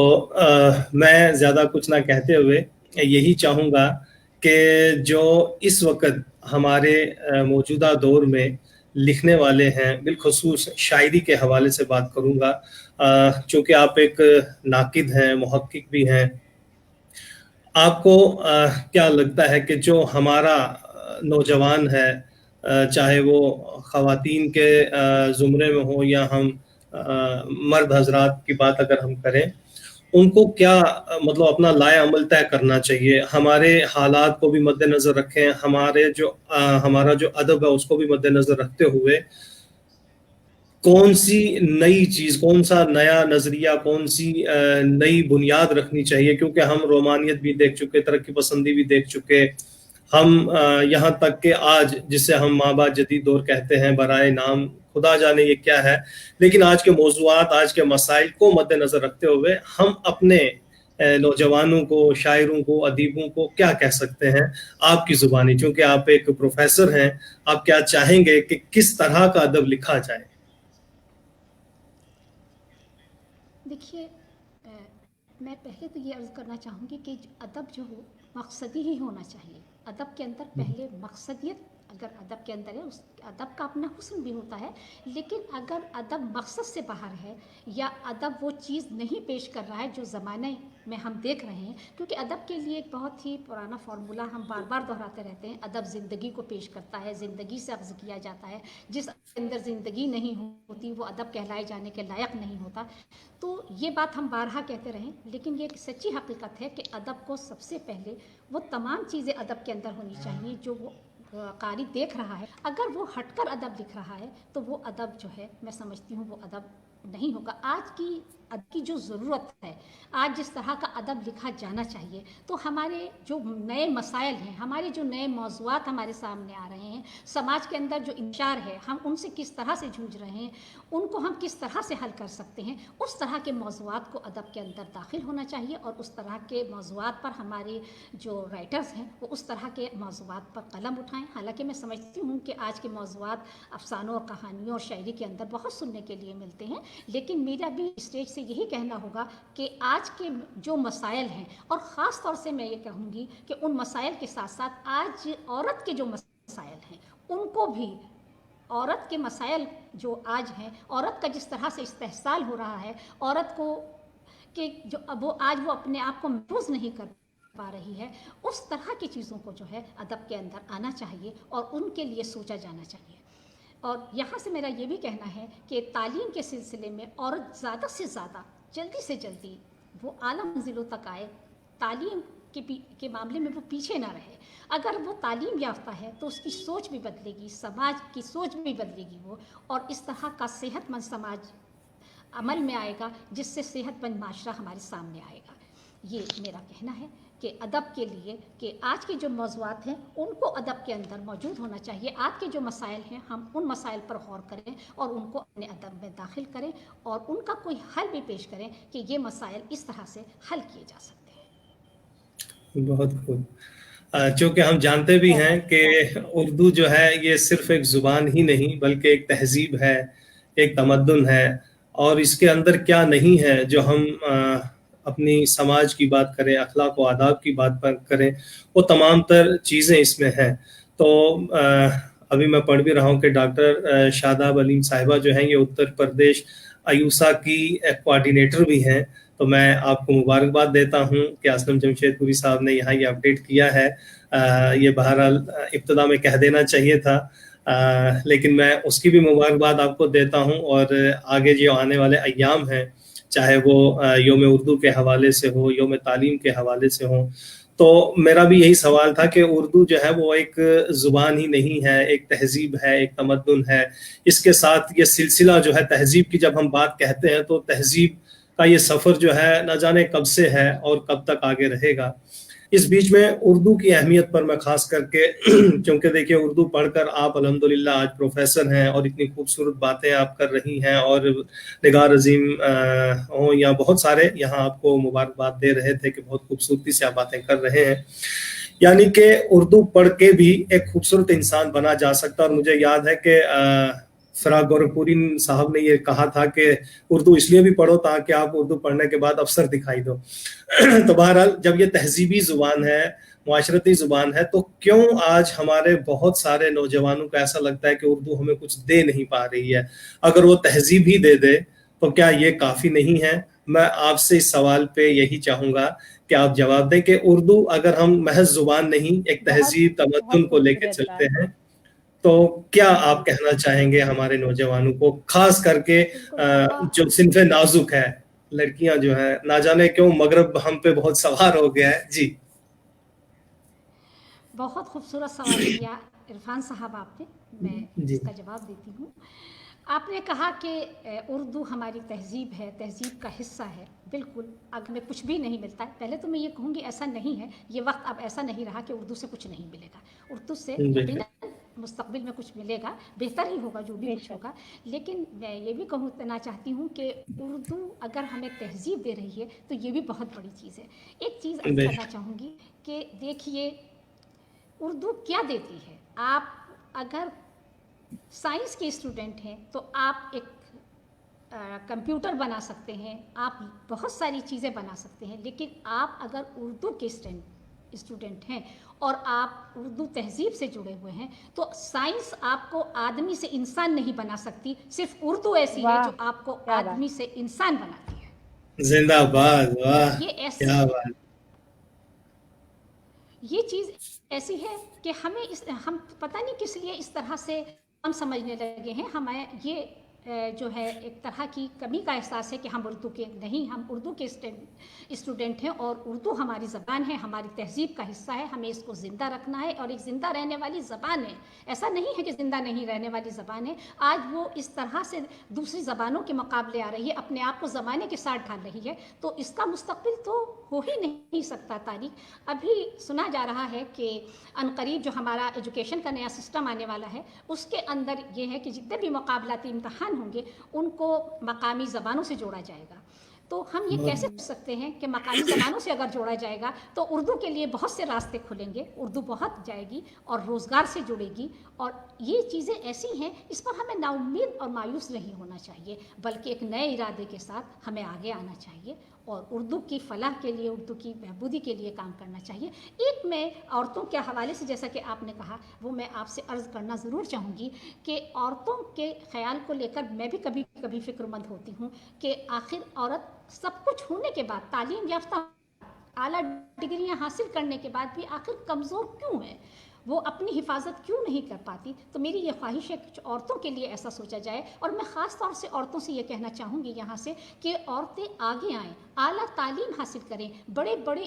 मैं ज़्यादा कुछ ना कहते हुए यही चाहूँगा कि जो इस वक्त हमारे मौजूदा दौर में लिखने वाले हैं, बिलखुसूस शायरी के हवाले से बात करूँगा, चूँकि आप एक नाकिद हैं, मुहक्किक भी हैं। आपको क्या लगता है कि जो हमारा नौजवान है, चाहे वो ख़वातीन के ज़ुमरे में हो या हम मर्द हजरात की बात अगर हम करें, उनको क्या मतलब अपना लाए अमल तय करना चाहिए? हमारे हालात को भी मद्देनज़र रखें, हमारा जो अदब है उसको भी मद्देनज़र रखते हुए कौन सी नई चीज़, कौन सा नया नज़रिया, कौन सी नई बुनियाद रखनी चाहिए? क्योंकि हम रोमानियत भी देख चुके, तरक्की पसंदी भी देख चुके, हम यहाँ तक कि आज जिसे हम माँ-बाप जदीद दौर कहते हैं, बराए नाम खुदा जाने ये क्या है, लेकिन आज के मौज़ूआत, आज के मसाइल को मद्देनज़र रखते हुए हम अपने नौजवानों को, शायरों को, अदीबों को क्या कह सकते हैं आपकी ज़ुबानी? चूँकि आप एक प्रोफ़ेसर हैं, आप क्या चाहेंगे कि किस तरह का अदब लिखा जाए? देखिए, मैं पहले तो ये अर्ज़ करना चाहूँगी कि अदब जो हो मकसदी ही होना चाहिए। अदब के अंदर पहले मकसदियत अगर अदब के अंदर है, उस अदब का अपना हुस्न भी होता है, लेकिन अगर अदब मकसद से बाहर है या अदब वो चीज़ नहीं पेश कर रहा है जो ज़माने में हम देख रहे हैं, क्योंकि अदब के लिए एक बहुत ही पुराना फार्मूला हम बार बार दोहराते रहते हैं, अदब ज़िंदगी को पेश करता है, ज़िंदगी से अफ़्ज़ किया जाता है। जिस अंदर ज़िंदगी नहीं होती वो अदब कहलाए जाने के लायक नहीं होता। तो ये बात हम बारहा कहते रहें, लेकिन ये एक सच्ची हकीकत है कि अदब को सबसे पहले वो तमाम चीज़ें अदब के अंदर होनी चाहिए जो वो कारी देख रहा है। अगर वो हटकर अदब लिख रहा है तो वो अदब जो है, मैं समझती हूँ वो अदब नहीं होगा। आज की अदब की जो ज़रूरत है, आज जिस तरह का अदब लिखा जाना चाहिए, तो हमारे जो नए मसाइल हैं, हमारे जो नए मौज़ूआत हमारे सामने आ रहे हैं, समाज के अंदर जो इंतशार है, हम उनसे किस तरह से जूझ रहे हैं, उनको हम किस तरह से हल कर सकते हैं, उस तरह के मौज़ूआत को अदब के अंदर दाखिल होना चाहिए। और उस तरह के मौज़ूआत पर हमारे जो राइटर्स हैं वो उस तरह के मौज़ूआत पर कलम उठाएं। हालांकि मैं समझती हूँ कि आज के मौज़ूआत अफ़सानों और कहानियों और शायरी के अंदर बहुत सुनने के लिए मिलते हैं, लेकिन मेरा भी स्टेज से यही कहना होगा कि आज के जो मसाइल हैं, और ख़ास तौर से मैं ये कहूँगी कि उन मसाइल के साथ साथ आज औरत के जो मसाइल हैं उनको भी, औरत के मसाइल जो आज हैं, औरत का जिस तरह से इस्तेहसाल हो रहा है, औरत को कि जो वो आज वो अपने आप को महफूज नहीं कर पा रही है, उस तरह की चीज़ों को जो है अदब के अंदर आना चाहिए और उनके लिए सोचा जाना चाहिए। और यहाँ से मेरा ये भी कहना है कि तालीम के सिलसिले में औरत ज़्यादा से ज़्यादा जल्दी से जल्दी वो आला मंजिलों तक आए, तालीम के मामले में वो पीछे ना रहे। अगर वो तालीम याफ्ता है तो उसकी सोच भी बदलेगी, समाज की सोच भी बदलेगी वो, और इस तरह का सेहतमंद समाज अमल में आएगा जिससे सेहतमंद माशरा हमारे सामने आएगा। یہ میرا کہنا ہے کہ ادب کے لیے کہ آج کے جو موضوعات ہیں ان کو ادب کے اندر موجود ہونا چاہیے. آج کے جو مسائل ہیں ہم ان مسائل پر غور کریں اور ان کو اپنے ادب میں داخل کریں اور ان کا کوئی حل بھی پیش کریں کہ یہ مسائل اس طرح سے حل کیے جا سکتے ہیں. بہت خوب. چونکہ ہم جانتے بھی ہیں کہ اردو جو ہے یہ صرف ایک زبان ہی نہیں بلکہ ایک تہذیب ہے، ایک تمدن ہے، اور اس کے اندر کیا نہیں ہے جو ہم اپنی سماج کی بات کریں، اخلاق و آداب کی بات کریں، وہ تمام تر چیزیں اس میں ہیں. تو ابھی میں پڑھ بھی رہا ہوں کہ ڈاکٹر شاداب علیم صاحبہ جو ہیں یہ اتر پردیش ایوسا کی کوآرڈینیٹر بھی ہیں. تو میں آپ کو مبارکباد دیتا ہوں کہ اسلم جمشید پوری صاحب نے یہاں یہ اپڈیٹ کیا ہے. یہ بہرحال ابتدا میں کہہ دینا چاہیے تھا، لیکن میں اس کی بھی مبارکباد آپ کو دیتا ہوں. اور آگے جو آنے والے ایام ہیں، چاہے وہ یوم اردو کے حوالے سے ہو، یوم تعلیم کے حوالے سے ہو، تو میرا بھی یہی سوال تھا کہ اردو جو ہے وہ ایک زبان ہی نہیں ہے، ایک تہذیب ہے، ایک تمدن ہے. اس کے ساتھ یہ سلسلہ جو ہے تہذیب کی جب ہم بات کہتے ہیں تو تہذیب کا یہ سفر جو ہے نہ جانے کب سے ہے اور کب تک آگے رہے گا. اس بیچ میں اردو کی اہمیت پر میں خاص کر کے کیونکہ دیکھیں اردو پڑھ کر آپ الحمدللہ آج پروفیسر ہیں اور اتنی خوبصورت باتیں آپ کر رہی ہیں، اور نگار عظیم ہوں یا بہت سارے یہاں آپ کو مبارکباد دے رہے تھے کہ بہت خوبصورتی سے آپ باتیں کر رہے ہیں. یعنی کہ اردو پڑھ کے بھی ایک خوبصورت انسان بنا جا سکتا. اور مجھے یاد ہے کہ فراق گورکھپوری صاحب نے یہ کہا تھا کہ اردو اس لیے بھی پڑھو تاکہ آپ اردو پڑھنے کے بعد افسر دکھائی دو. تو بہرحال جب یہ تہذیبی زبان ہے، معاشرتی زبان ہے، تو کیوں آج ہمارے بہت سارے نوجوانوں کو ایسا لگتا ہے کہ اردو ہمیں کچھ دے نہیں پا رہی ہے؟ اگر وہ تہذیب ہی دے دے تو کیا یہ کافی نہیں ہے؟ میں آپ سے اس سوال پہ یہی چاہوں گا کہ آپ جواب دیں کہ اردو اگر ہم محض زبان نہیں ایک تہذیب تمدن کو لے کے چلتے ہیں تو کیا آپ کہنا چاہیں گے ہمارے نوجوانوں کو، خاص کر کے جو صنف نازک ہے، لڑکیاں جو ہیں، نہ جانے کیوں مغرب ہم پہ بہت سوار ہو گیا ہے. جی بہت خوبصورت سوال کیا عرفان صاحب آپ نے، میں اس کا جواب دیتی ہوں. آپ نے کہا کہ اردو ہماری تہذیب ہے، تہذیب کا حصہ ہے. بالکل، اگر میں کچھ بھی نہیں ملتا ہے، پہلے تو میں یہ کہوں گی ایسا نہیں ہے، یہ وقت اب ایسا نہیں رہا کہ اردو سے کچھ نہیں ملے گا. اردو سے یقیناً مستقبل میں کچھ ملے گا، بہتر ہی ہوگا جو بھی کچھ ہوگا. لیکن میں یہ بھی کہنا چاہتی ہوں کہ اردو اگر ہمیں تہذیب دے رہی ہے تو یہ بھی بہت بڑی چیز ہے. ایک چیز کرنا چاہوں گی کہ دیکھیے اردو کیا دیتی ہے. آپ اگر سائنس کے اسٹوڈنٹ ہیں تو آپ ایک کمپیوٹر بنا سکتے ہیں، آپ بہت ساری چیزیں بنا سکتے ہیں. لیکن آپ اگر اردو کے اسٹوڈنٹ ہیں اور آپ اردو تہذیب سے جڑے ہوئے ہیں تو سائنس آپ کو آدمی سے انسان نہیں بنا سکتی، صرف اردو ایسی ہے جو آپ کو آدمی سے انسان بناتی ہے. زندہ باد. واہ کیا بات. یہ چیز ایسی ہے کہ ہم پتہ نہیں کس لیے اس طرح سے ہم سمجھنے لگے ہیں. ہمیں یہ جو ہے ایک طرح کی کمی کا احساس ہے کہ ہم اردو کے نہیں، ہم اردو کے اسٹوڈنٹ ہیں اور اردو ہماری زبان ہے، ہماری تہذیب کا حصہ ہے. ہمیں اس کو زندہ رکھنا ہے اور ایک زندہ رہنے والی زبان ہے. ایسا نہیں ہے کہ زندہ نہیں رہنے والی زبان ہے. آج وہ اس طرح سے دوسری زبانوں کے مقابلے آ رہی ہے، اپنے آپ کو زمانے کے ساتھ ڈھال رہی ہے، تو اس کا مستقبل تو ہو ہی نہیں سکتا تاریخ. ابھی سنا جا رہا ہے کہ عنقریب جو ہمارا ایجوکیشن کا نیا سسٹم آنے والا ہے اس کے اندر یہ ہے کہ جتنے بھی مقابلاتی امتحان ہوں گے ان کو مقامی زبانوں سے جوڑا جائے گا. تو ہم یہ کیسے سوچ سکتے ہیں کہ مقامی زبانوں سے اگر جوڑا جائے گا تو اردو کے لیے بہت سے راستے کھلیں گے، اردو بہت جائے گی اور روزگار سے جڑے گی. اور یہ چیزیں ایسی ہیں، اس پر ہمیں نا امید اور مایوس نہیں ہونا چاہیے، بلکہ ایک نئے ارادے کے ساتھ ہمیں آگے آنا چاہیے اور اردو کی فلاح کے لیے، اردو کی بہبودی کے لیے کام کرنا چاہیے. ایک میں عورتوں کے حوالے سے جیسا کہ آپ نے کہا وہ میں آپ سے عرض کرنا ضرور چاہوں گی کہ عورتوں کے خیال کو لے کر میں بھی کبھی کبھی فکر مند ہوتی ہوں کہ آخر عورت سب کچھ ہونے کے بعد، تعلیم یافتہ اعلیٰ ڈگریاں حاصل کرنے کے بعد بھی آخر کمزور کیوں ہے، وہ اپنی حفاظت کیوں نہیں کر پاتی. تو میری یہ خواہش ہے کہ کچھ عورتوں کے لیے ایسا سوچا جائے. اور میں خاص طور سے عورتوں سے یہ کہنا چاہوں گی یہاں سے کہ عورتیں آگے آئیں، اعلیٰ تعلیم حاصل کریں، بڑے بڑے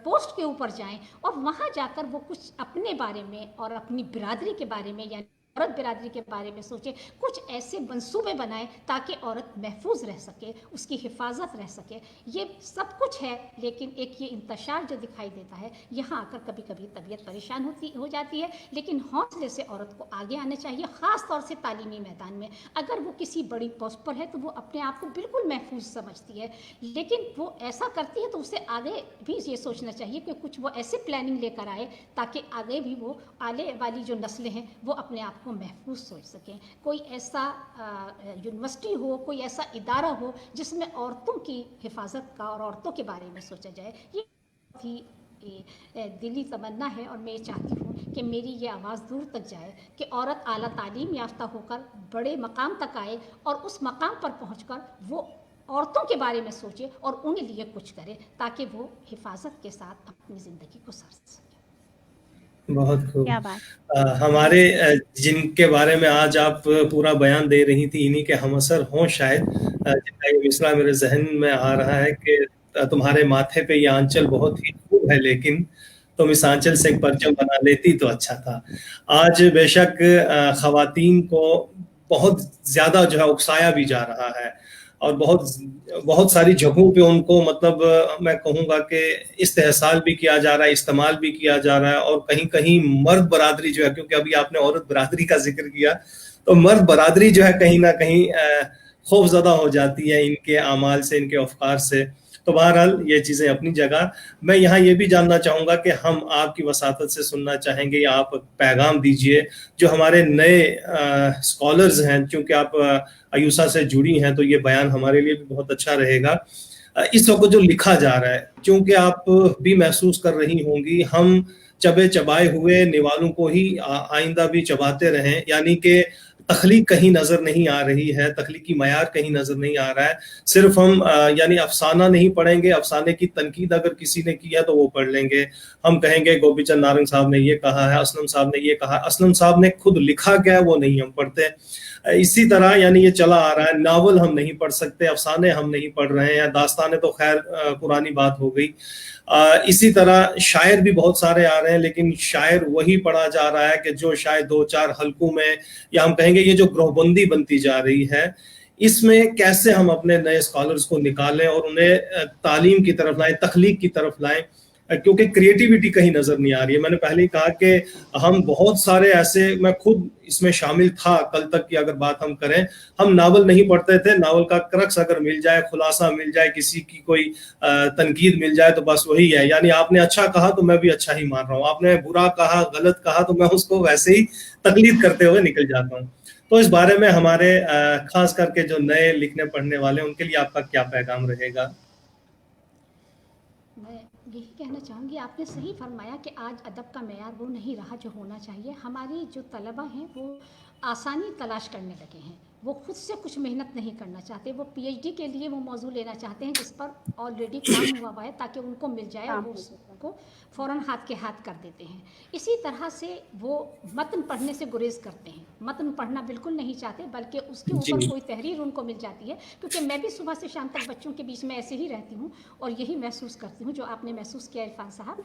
پوسٹ کے اوپر جائیں اور وہاں جا کر وہ کچھ اپنے بارے میں اور اپنی برادری کے بارے میں یعنی عورت برادری کے بارے میں سوچے، کچھ ایسے منصوبے بنائیں تاکہ عورت محفوظ رہ سکے، اس کی حفاظت رہ سکے. یہ سب کچھ ہے، لیکن ایک یہ انتشار جو دکھائی دیتا ہے، یہاں آ کر کبھی کبھی طبیعت پریشان ہو جاتی ہے. لیکن حوصلے سے عورت کو آگے آنا چاہیے، خاص طور سے تعلیمی میدان میں. اگر وہ کسی بڑی پوسٹ پر ہے تو وہ اپنے آپ کو بالکل محفوظ سمجھتی ہے، لیکن وہ ایسا کرتی ہے تو اسے آگے بھی یہ سوچنا چاہیے کہ کچھ وہ ایسے پلاننگ لے کر آئے تاکہ آگے بھی وہ آنے والی جو نسلیں ہیں وہ اپنے آپ کو محفوظ سوچ سکیں. کوئی ایسا یونیورسٹی ہو، کوئی ایسا ادارہ ہو جس میں عورتوں کی حفاظت کا اور عورتوں کے بارے میں سوچا جائے. یہ بہت ہی دلی تمنا ہے، اور میں یہ چاہتی ہوں کہ میری یہ آواز دور تک جائے کہ عورت اعلیٰ تعلیم یافتہ ہو کر بڑے مقام تک آئے، اور اس مقام پر پہنچ کر وہ عورتوں کے بارے میں سوچے اور ان لیے کچھ کرے تاکہ وہ حفاظت کے ساتھ اپنی زندگی کو سر سکے. بہت خوب. کیا بات. ہمارے جن کے بارے میں آج آپ پورا بیان دے رہی تھی، انہی کے ہم اثر ہوں شاید، جن کا یہ مصرع میرے ذہن میں آ رہا ہے کہ تمہارے ماتھے پہ یہ آنچل بہت ہی خوب ہے، لیکن تم اس آنچل سے ایک پرچم بنا لیتی تو اچھا تھا. آج بے شک خواتین کو بہت زیادہ جو ہے اکسایا بھی جا رہا ہے، اور بہت ساری جگہوں پہ ان کو مطلب میں کہوں گا کہ استحصال بھی کیا جا رہا ہے، استعمال بھی کیا جا رہا ہے. اور کہیں کہیں مرد برادری جو ہے، کیونکہ ابھی آپ نے عورت برادری کا ذکر کیا، تو مرد برادری جو ہے کہیں نہ کہیں خوف زدہ ہو جاتی ہے ان کے اعمال سے، ان کے افکار سے. تو بہرحال یہ چیزیں اپنی جگہ. میں یہاں یہ بھی جاننا چاہوں گا کہ ہم آپ کی وساطت سے سننا چاہیں گے، یا آپ پیغام دیجئے جو ہمارے نئے اسکالرز ہیں، چونکہ آپ ایوسا سے جڑی ہیں تو یہ بیان ہمارے لیے بھی بہت اچھا رہے گا. اس وقت جو لکھا جا رہا ہے، چونکہ آپ بھی محسوس کر رہی ہوں گی، ہم چبے چبائے ہوئے نوالوں کو ہی آئندہ بھی چباتے رہیں، یعنی کہ تخلیق کہیں نظر نہیں آ رہی ہے، تخلیقی معیار کہیں نظر نہیں آ رہا ہے. صرف ہم یعنی افسانہ نہیں پڑھیں گے، افسانے کی تنقید اگر کسی نے کی ہے تو وہ پڑھ لیں گے. ہم کہیں گے گوپی چند نارنگ صاحب نے یہ کہا ہے، اسلم صاحب نے یہ کہا. اسلم صاحب نے خود لکھا کیا ہے وہ نہیں ہم پڑھتے. اسی طرح یعنی یہ چلا آ رہا ہے. ناول ہم نہیں پڑھ سکتے، افسانے ہم نہیں پڑھ رہے ہیں، داستانیں تو خیر پرانی بات ہو گئی. اسی طرح شاعر بھی بہت سارے آ رہے ہیں، لیکن شاعر وہی پڑھا جا رہا ہے کہ جو شاید 2-4 حلقوں میں، یا ہم کہیں گے یہ جو گروہ بندی بنتی جا رہی ہے، اس میں کیسے ہم اپنے نئے اسکالرز کو نکالیں اور انہیں تعلیم کی طرف لائیں، تخلیق کی طرف لائیں، کیونکہ کریٹیوٹی کہیں نظر نہیں آ رہی ہے. میں نے پہلے ہی کہا کہ ہم بہت سارے ایسے، میں خود اس میں شامل تھا کل تک کی اگر بات ہم کریں، ہم ناول نہیں پڑھتے تھے. ناول کا کرکس اگر مل جائے، خلاصہ مل جائے، کسی کی کوئی تنقید مل جائے تو بس وہی ہے. یعنی آپ نے اچھا کہا تو میں بھی اچھا ہی مان رہا ہوں، آپ نے برا کہا، غلط کہا تو میں اس کو ویسے ہی تقلید کرتے ہوئے نکل جاتا ہوں. تو اس بارے میں ہمارے خاص کر کے جو نئے لکھنے پڑھنے والے ہیں ان کے لیے آپ کا کیا پیغام رہے گا؟ میں یہی کہنا چاہوں گی، آپ نے صحیح فرمایا کہ آج ادب کا معیار وہ نہیں رہا جو ہونا چاہیے. ہماری جو طلبہ ہیں وہ آسانی تلاش کرنے لگے ہیں، وہ خود سے کچھ محنت نہیں کرنا چاہتے. وہ پی ایچ ڈی کے لیے وہ موضوع لینا چاہتے ہیں جس پر آلریڈی کام ہوا ہے تاکہ ان کو مل جائے اور وہ اس کو فوراً ہاتھ کے ہاتھ کر دیتے ہیں. اسی طرح سے وہ متن پڑھنے سے گریز کرتے ہیں، متن پڑھنا بالکل نہیں چاہتے، بلکہ اس کے اوپر کوئی تحریر ان کو مل جاتی ہے. کیونکہ میں بھی صبح سے شام تک بچوں کے بیچ میں ایسے ہی رہتی ہوں اور یہی محسوس کرتی ہوں جو آپ نے محسوس کیا عرفان صاحب.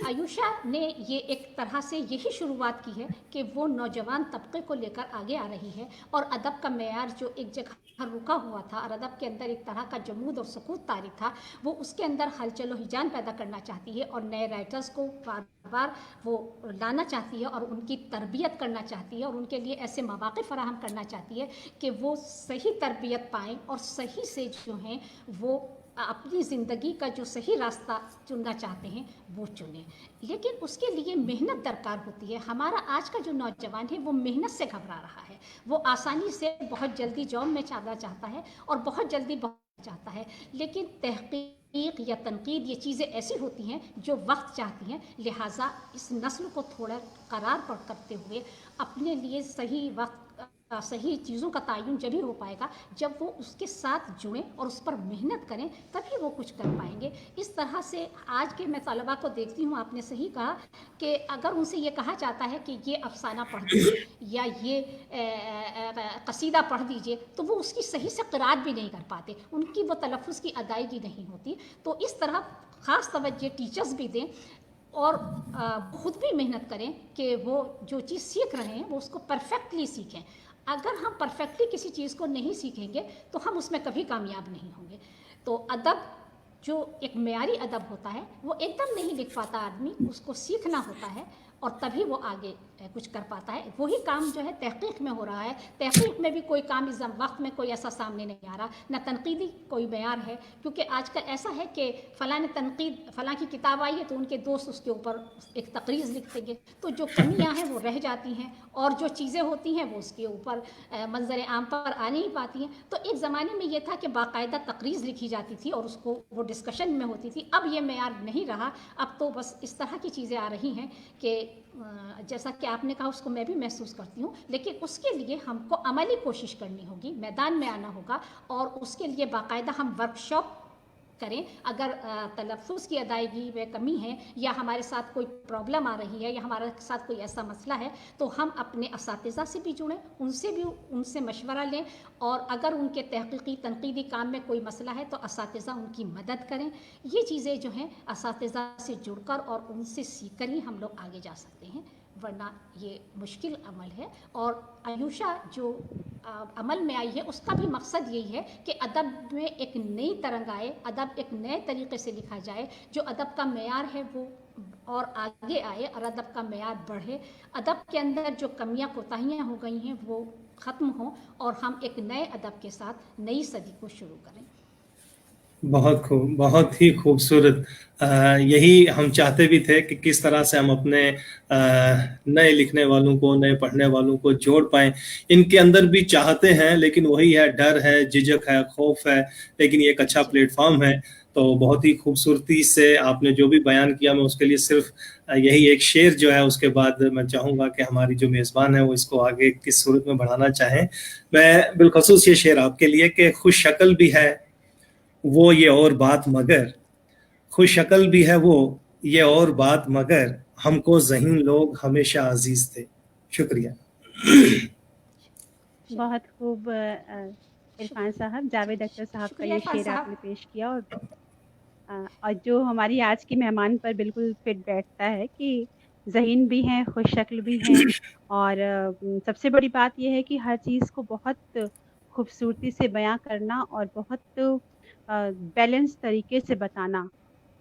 ایوشا نے یہ ایک طرح سے یہی شروعات کی ہے کہ وہ نوجوان طبقے کو لے کر آگے آ رہی ہے، اور ادب کا معیار جو ایک جگہ رکا ہوا تھا اور ادب کے اندر ایک طرح کا جمود اور سکوت طاری تھا، وہ اس کے اندر ہلچل و ہیجان پیدا کرنا چاہتی ہے، اور نئے رائٹرز کو بار بار وہ لانا چاہتی ہے اور ان کی تربیت کرنا چاہتی ہے، اور ان کے لیے ایسے مواقع فراہم کرنا چاہتی ہے کہ وہ صحیح تربیت پائیں اور صحیح سے جو ہیں وہ اپنی زندگی کا جو صحیح راستہ چننا چاہتے ہیں وہ چنیں. لیکن اس کے لیے محنت درکار ہوتی ہے. ہمارا آج کا جو نوجوان ہے وہ محنت سے گھبرا رہا ہے، وہ آسانی سے بہت جلدی جاب میں جانا چاہتا ہے اور بہت جلدی بہت چاہتا ہے. لیکن تحقیق یا تنقید یہ چیزیں ایسی ہوتی ہیں جو وقت چاہتی ہیں. لہٰذا اس نسل کو تھوڑا قرار پر کرتے ہوئے اپنے لیے صحیح وقت، صحیح چیزوں کا تعین جبھی ہو پائے گا جب وہ اس کے ساتھ جڑیں اور اس پر محنت کریں، تبھی وہ کچھ کر پائیں گے. اس طرح سے آج کے میں طلباء کو دیکھتی ہوں، آپ نے صحیح کہا کہ اگر ان سے یہ کہا جاتا ہے کہ یہ افسانہ پڑھ دیجیے یا یہ قصیدہ پڑھ دیجیے تو وہ اس کی صحیح سے قرات بھی نہیں کر پاتے، ان کی وہ تلفظ کی ادائیگی نہیں ہوتی. تو اس طرح خاص توجہ ٹیچرز بھی دیں. اور خود بھی محنت کریں کہ وہ جو چیز سیکھ رہے ہیں وہ اس کو پرفیکٹلی سیکھیں. اگر ہم پرفیکٹلی کسی چیز کو نہیں سیکھیں گے تو ہم اس میں کبھی کامیاب نہیں ہوں گے. تو ادب جو ایک معیاری ادب ہوتا ہے وہ ایک دم نہیں لکھ پاتا آدمی, اس کو سیکھنا ہوتا ہے اور تبھی وہ آگے کچھ کر پاتا ہے. وہی کام جو ہے تحقیق میں ہو رہا ہے. تحقیق میں بھی کوئی کام اس وقت میں کوئی ایسا سامنے نہیں آ رہا, نہ تنقیدی کوئی معیار ہے, کیونکہ آج کل ایسا ہے کہ فلاں نے فلاں کی کتاب آئی ہے تو ان کے دوست اس کے اوپر ایک تقریر لکھ دیں گے, تو جو کمیاں ہیں وہ رہ جاتی ہیں اور جو چیزیں ہوتی ہیں وہ اس کے اوپر منظر عام پر آ نہیں پاتی ہیں. تو ایک زمانے میں یہ تھا کہ باقاعدہ تقریر لکھی جاتی تھی اور اس کو وہ ڈسکشن میں ہوتی تھی. اب یہ معیار نہیں رہا, اب تو بس اس طرح کی چیزیں آ رہی ہیں کہ جیسا کہ آپ نے کہا اس کو میں بھی محسوس کرتی ہوں, لیکن اس کے لیے ہم کو عملی کوشش کرنی ہوگی, میدان میں آنا ہوگا اور اس کے لیے باقاعدہ ہم ورکشاپ کریں. اگر تلفظ کی ادائیگی میں کمی ہے یا ہمارے ساتھ کوئی پرابلم آ رہی ہے یا ہمارے ساتھ کوئی ایسا مسئلہ ہے تو ہم اپنے اساتذہ سے بھی جڑیں, ان سے مشورہ لیں, اور اگر ان کے تحقیقی تنقیدی کام میں کوئی مسئلہ ہے تو اساتذہ ان کی مدد کریں. یہ چیزیں جو ہیں اساتذہ سے جڑ کر اور ان سے سیکھ کر ہی ہم لوگ آگے جا سکتے ہیں, ورنہ یہ مشکل عمل ہے. اور آیوشا جو عمل میں آئی ہے اس کا بھی مقصد یہی ہے کہ ادب میں ایک نئی ترنگ آئے, ادب ایک نئے طریقے سے لکھا جائے, جو ادب کا معیار ہے وہ اور آگے آئے اور ادب کا معیار بڑھے. ادب کے اندر جو کمیاں کوتاہیاں ہو گئی ہیں وہ ختم ہوں اور ہم ایک نئے ادب کے ساتھ نئی صدی کو شروع کریں. بہت خوب, بہت ہی خوبصورت. یہی ہم چاہتے بھی تھے کہ کس طرح سے ہم اپنے نئے لکھنے والوں کو, نئے پڑھنے والوں کو جوڑ پائیں. ان کے اندر بھی چاہتے ہیں لیکن وہی ہے, ڈر ہے, جھجک ہے, خوف ہے, لیکن یہ ایک اچھا پلیٹ فارم ہے. تو بہت ہی خوبصورتی سے آپ نے جو بھی بیان کیا, میں اس کے لیے صرف یہی ایک شعر جو ہے اس کے بعد میں چاہوں گا کہ ہماری جو میزبان ہے وہ اس کو آگے کس صورت میں بڑھانا چاہیں. میں بالخصوص یہ شعر آپ کے لیے کہ خوش شکل بھی ہے وہ یہ اور بات مگر, خوش شکل بھی ہے وہ یہ اور بات مگر, ہم کو ذہین لوگ ہمیشہ عزیز تھے. شکریہ. بہت خوب عرفان صاحب, جاوید اختر صاحب کا شکریہ یہ عرفان شعر آپ صاحب. نے پیش کیا, اور جو ہماری آج کی مہمان پر بالکل فٹ بیٹھتا ہے کہ ذہین بھی ہیں, خوش شکل بھی ہیں, اور سب سے بڑی بات یہ ہے کہ ہر چیز کو بہت خوبصورتی سے بیاں کرنا اور بہت بیلنس طریقے سے بتانا,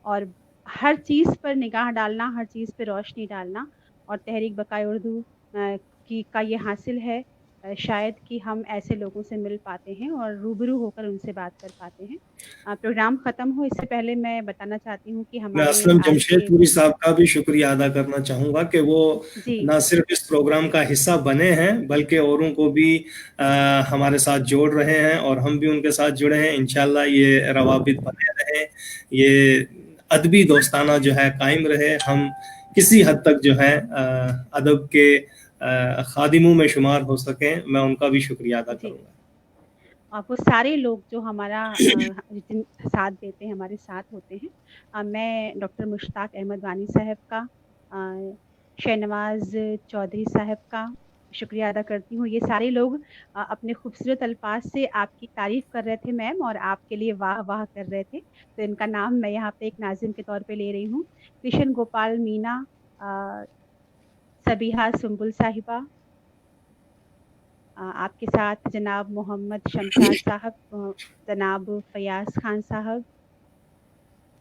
اور ہر چیز پر نگاہ ڈالنا, ہر چیز پہ روشنی ڈالنا. اور تحریک بقائے اردو کا یہ حاصل ہے شاید کہ ہم ایسے لوگوں سے مل پاتے ہیں اور روبرو ہو کر ان سے بات کر پاتے ہیں. پروگرام ختم ہو اس سے پہلے میں بتانا چاہتی ہوں کہ میں ہمارے اسلم آج جمشید کے پوری صاحب کا بھی شکریہ ادا کرنا چاہوں گا کہ وہ جی نہ صرف اس پروگرام کا حصہ بنے ہیں بلکہ اوروں کو بھی ہمارے ساتھ جوڑ رہے ہیں اور ہم بھی ان کے ساتھ جڑے ہیں. انشاءاللہ یہ روابط بنے رہیں, یہ ادبی دوستانہ جو ہے قائم رہے, ہم کسی حد تک جو ہے ادب کے خادموں میں شمار ہو سکیں. میں ان کا بھی شکریہ ادا جی, کروں گا. اور وہ سارے لوگ جو ہمارا ساتھ دیتے ہیں, ہمارے ساتھ ہوتے ہیں. میں ڈاکٹر مشتاق احمد وانی صاحب کا, شہنواز چودھری صاحب کا شکریہ ادا کرتی ہوں. یہ سارے لوگ اپنے خوبصورت الفاظ سے آپ کی تعریف کر رہے تھے میم, اور آپ کے لیے واہ واہ کر رہے تھے, تو ان کا نام میں یہاں پہ ایک ناظم کے طور پہ لے رہی ہوں. کرشن گوپال مینا, سبیحہ سنبل صاحبہ, آپ کے ساتھ جناب محمد شمشاد صاحب, جناب فیاض خان صاحب,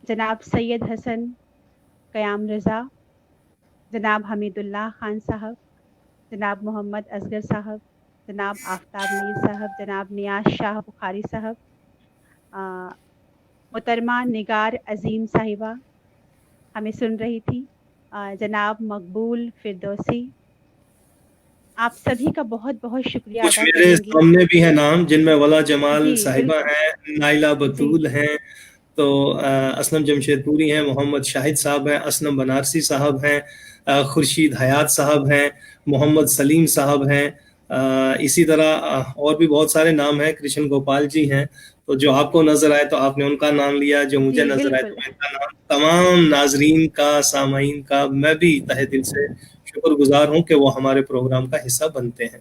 جناب سید حسن قیام رضا, جناب حمید اللہ خان صاحب, جناب محمد اصغر صاحب, جناب آفتاب میر صاحب, جناب نیاز شاہ بخاری صاحب, محترمہ نگار عظیم صاحبہ ہمیں سن رہی تھی, جناب مقبول فردوسی, آپ سبھی کا بہت بہت شکریہ کچھ ادا میرے کروں گی. سامنے بھی ہیں نام جن میں ولا جمال جی صاحبہ بالکل, ہیں, نائلہ جی بطول ہیں, تو اسلم جمشید پوری ہیں, محمد شاہد صاحب ہیں, اسلم بنارسی صاحب ہیں, خورشید حیات صاحب ہیں, محمد سلیم صاحب ہیں, اسی طرح اور بھی بہت سارے نام ہیں. کرشن گوپال جی ہیں, تو جو آپ کو نظر آئے تو آپ نے ان کا نام لیا, جو مجھے جی نظر آئے بالکل. تو میں ان کا نام. تمام ناظرین کا, سامعین کا میں بھی تہہ دل سے شکر گزار ہوں کہ وہ ہمارے پروگرام کا حصہ بنتے ہیں.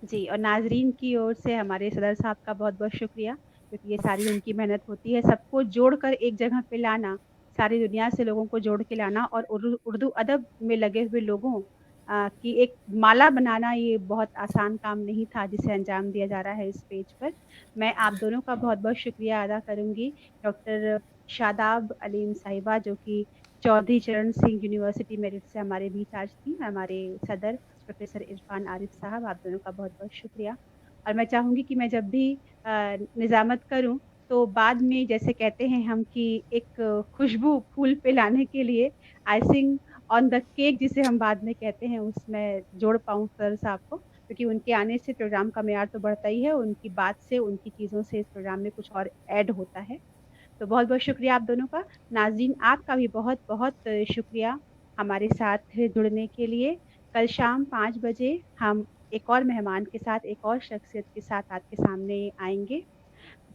جی, اور ناظرین کی اور سے ہمارے صدر صاحب کا بہت بہت شکریہ, کیونکہ یہ ساری ان کی محنت ہوتی ہے. سب کو جوڑ کر ایک جگہ پہ لانا सारी दुनिया से लोगों को जोड़ के लाना और उर्दू अदब में लगे हुए लोगों की एक माला बनाना, ये बहुत आसान काम नहीं था जिसे अंजाम दिया जा रहा है इस पेज पर। मैं आप दोनों का बहुत-बहुत शुक्रिया अदा करूँगी। डॉक्टर शादाब अलीम साहिबा, जो कि चौधरी चरण सिंह यूनिवर्सिटी मेरिट से हमारे बीच आज थी, हमारे सदर प्रोफेसर इरफान आरिफ साहब, आप दोनों का बहुत-बहुत शुक्रिया। और मैं चाहूँगी कि मैं जब भी निज़ामत करूँ तो बाद में जैसे कहते हैं हम कि एक खुशबू फूल पे लाने के लिए आइसिंग ऑन द केक जिसे हम बाद में कहते हैं, उसमें जोड़ पाऊँ सर साहब को, क्योंकि उनके आने से प्रोग्राम का मेयार तो बढ़ता ही है, उनकी बात से, उनकी चीज़ों से इस प्रोग्राम में कुछ और ऐड होता है। तो बहुत-बहुत शुक्रिया आप दोनों का। नाज़रीन, आपका भी बहुत-बहुत शुक्रिया हमारे साथ जुड़ने के लिए। कल शाम 5 बजे हम एक और मेहमान के साथ, एक और शख्सियत के साथ आपके सामने आएँगे।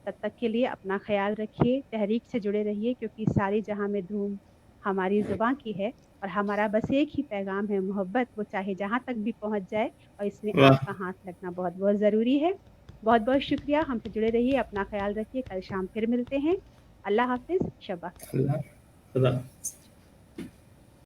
तब तक के लिए अपना ख़्याल रखिए, तहरीक से जुड़े रहिए, क्योंकि सारी जहाँ में धूम हमारी ज़ुबान की है और हमारा बस एक ही पैगाम है, मोहब्बत, वो चाहे जहाँ तक भी पहुँच जाए, और इसमें वाह, आपका हाथ लगना बहुत-बहुत ज़रूरी है। बहुत-बहुत शुक्रिया, हमसे जुड़े रहिए, अपना ख़्याल रखिए, कल शाम फिर मिलते हैं। अल्लाह हाफ़िज़, शब्बा खैर। खुदा खुदा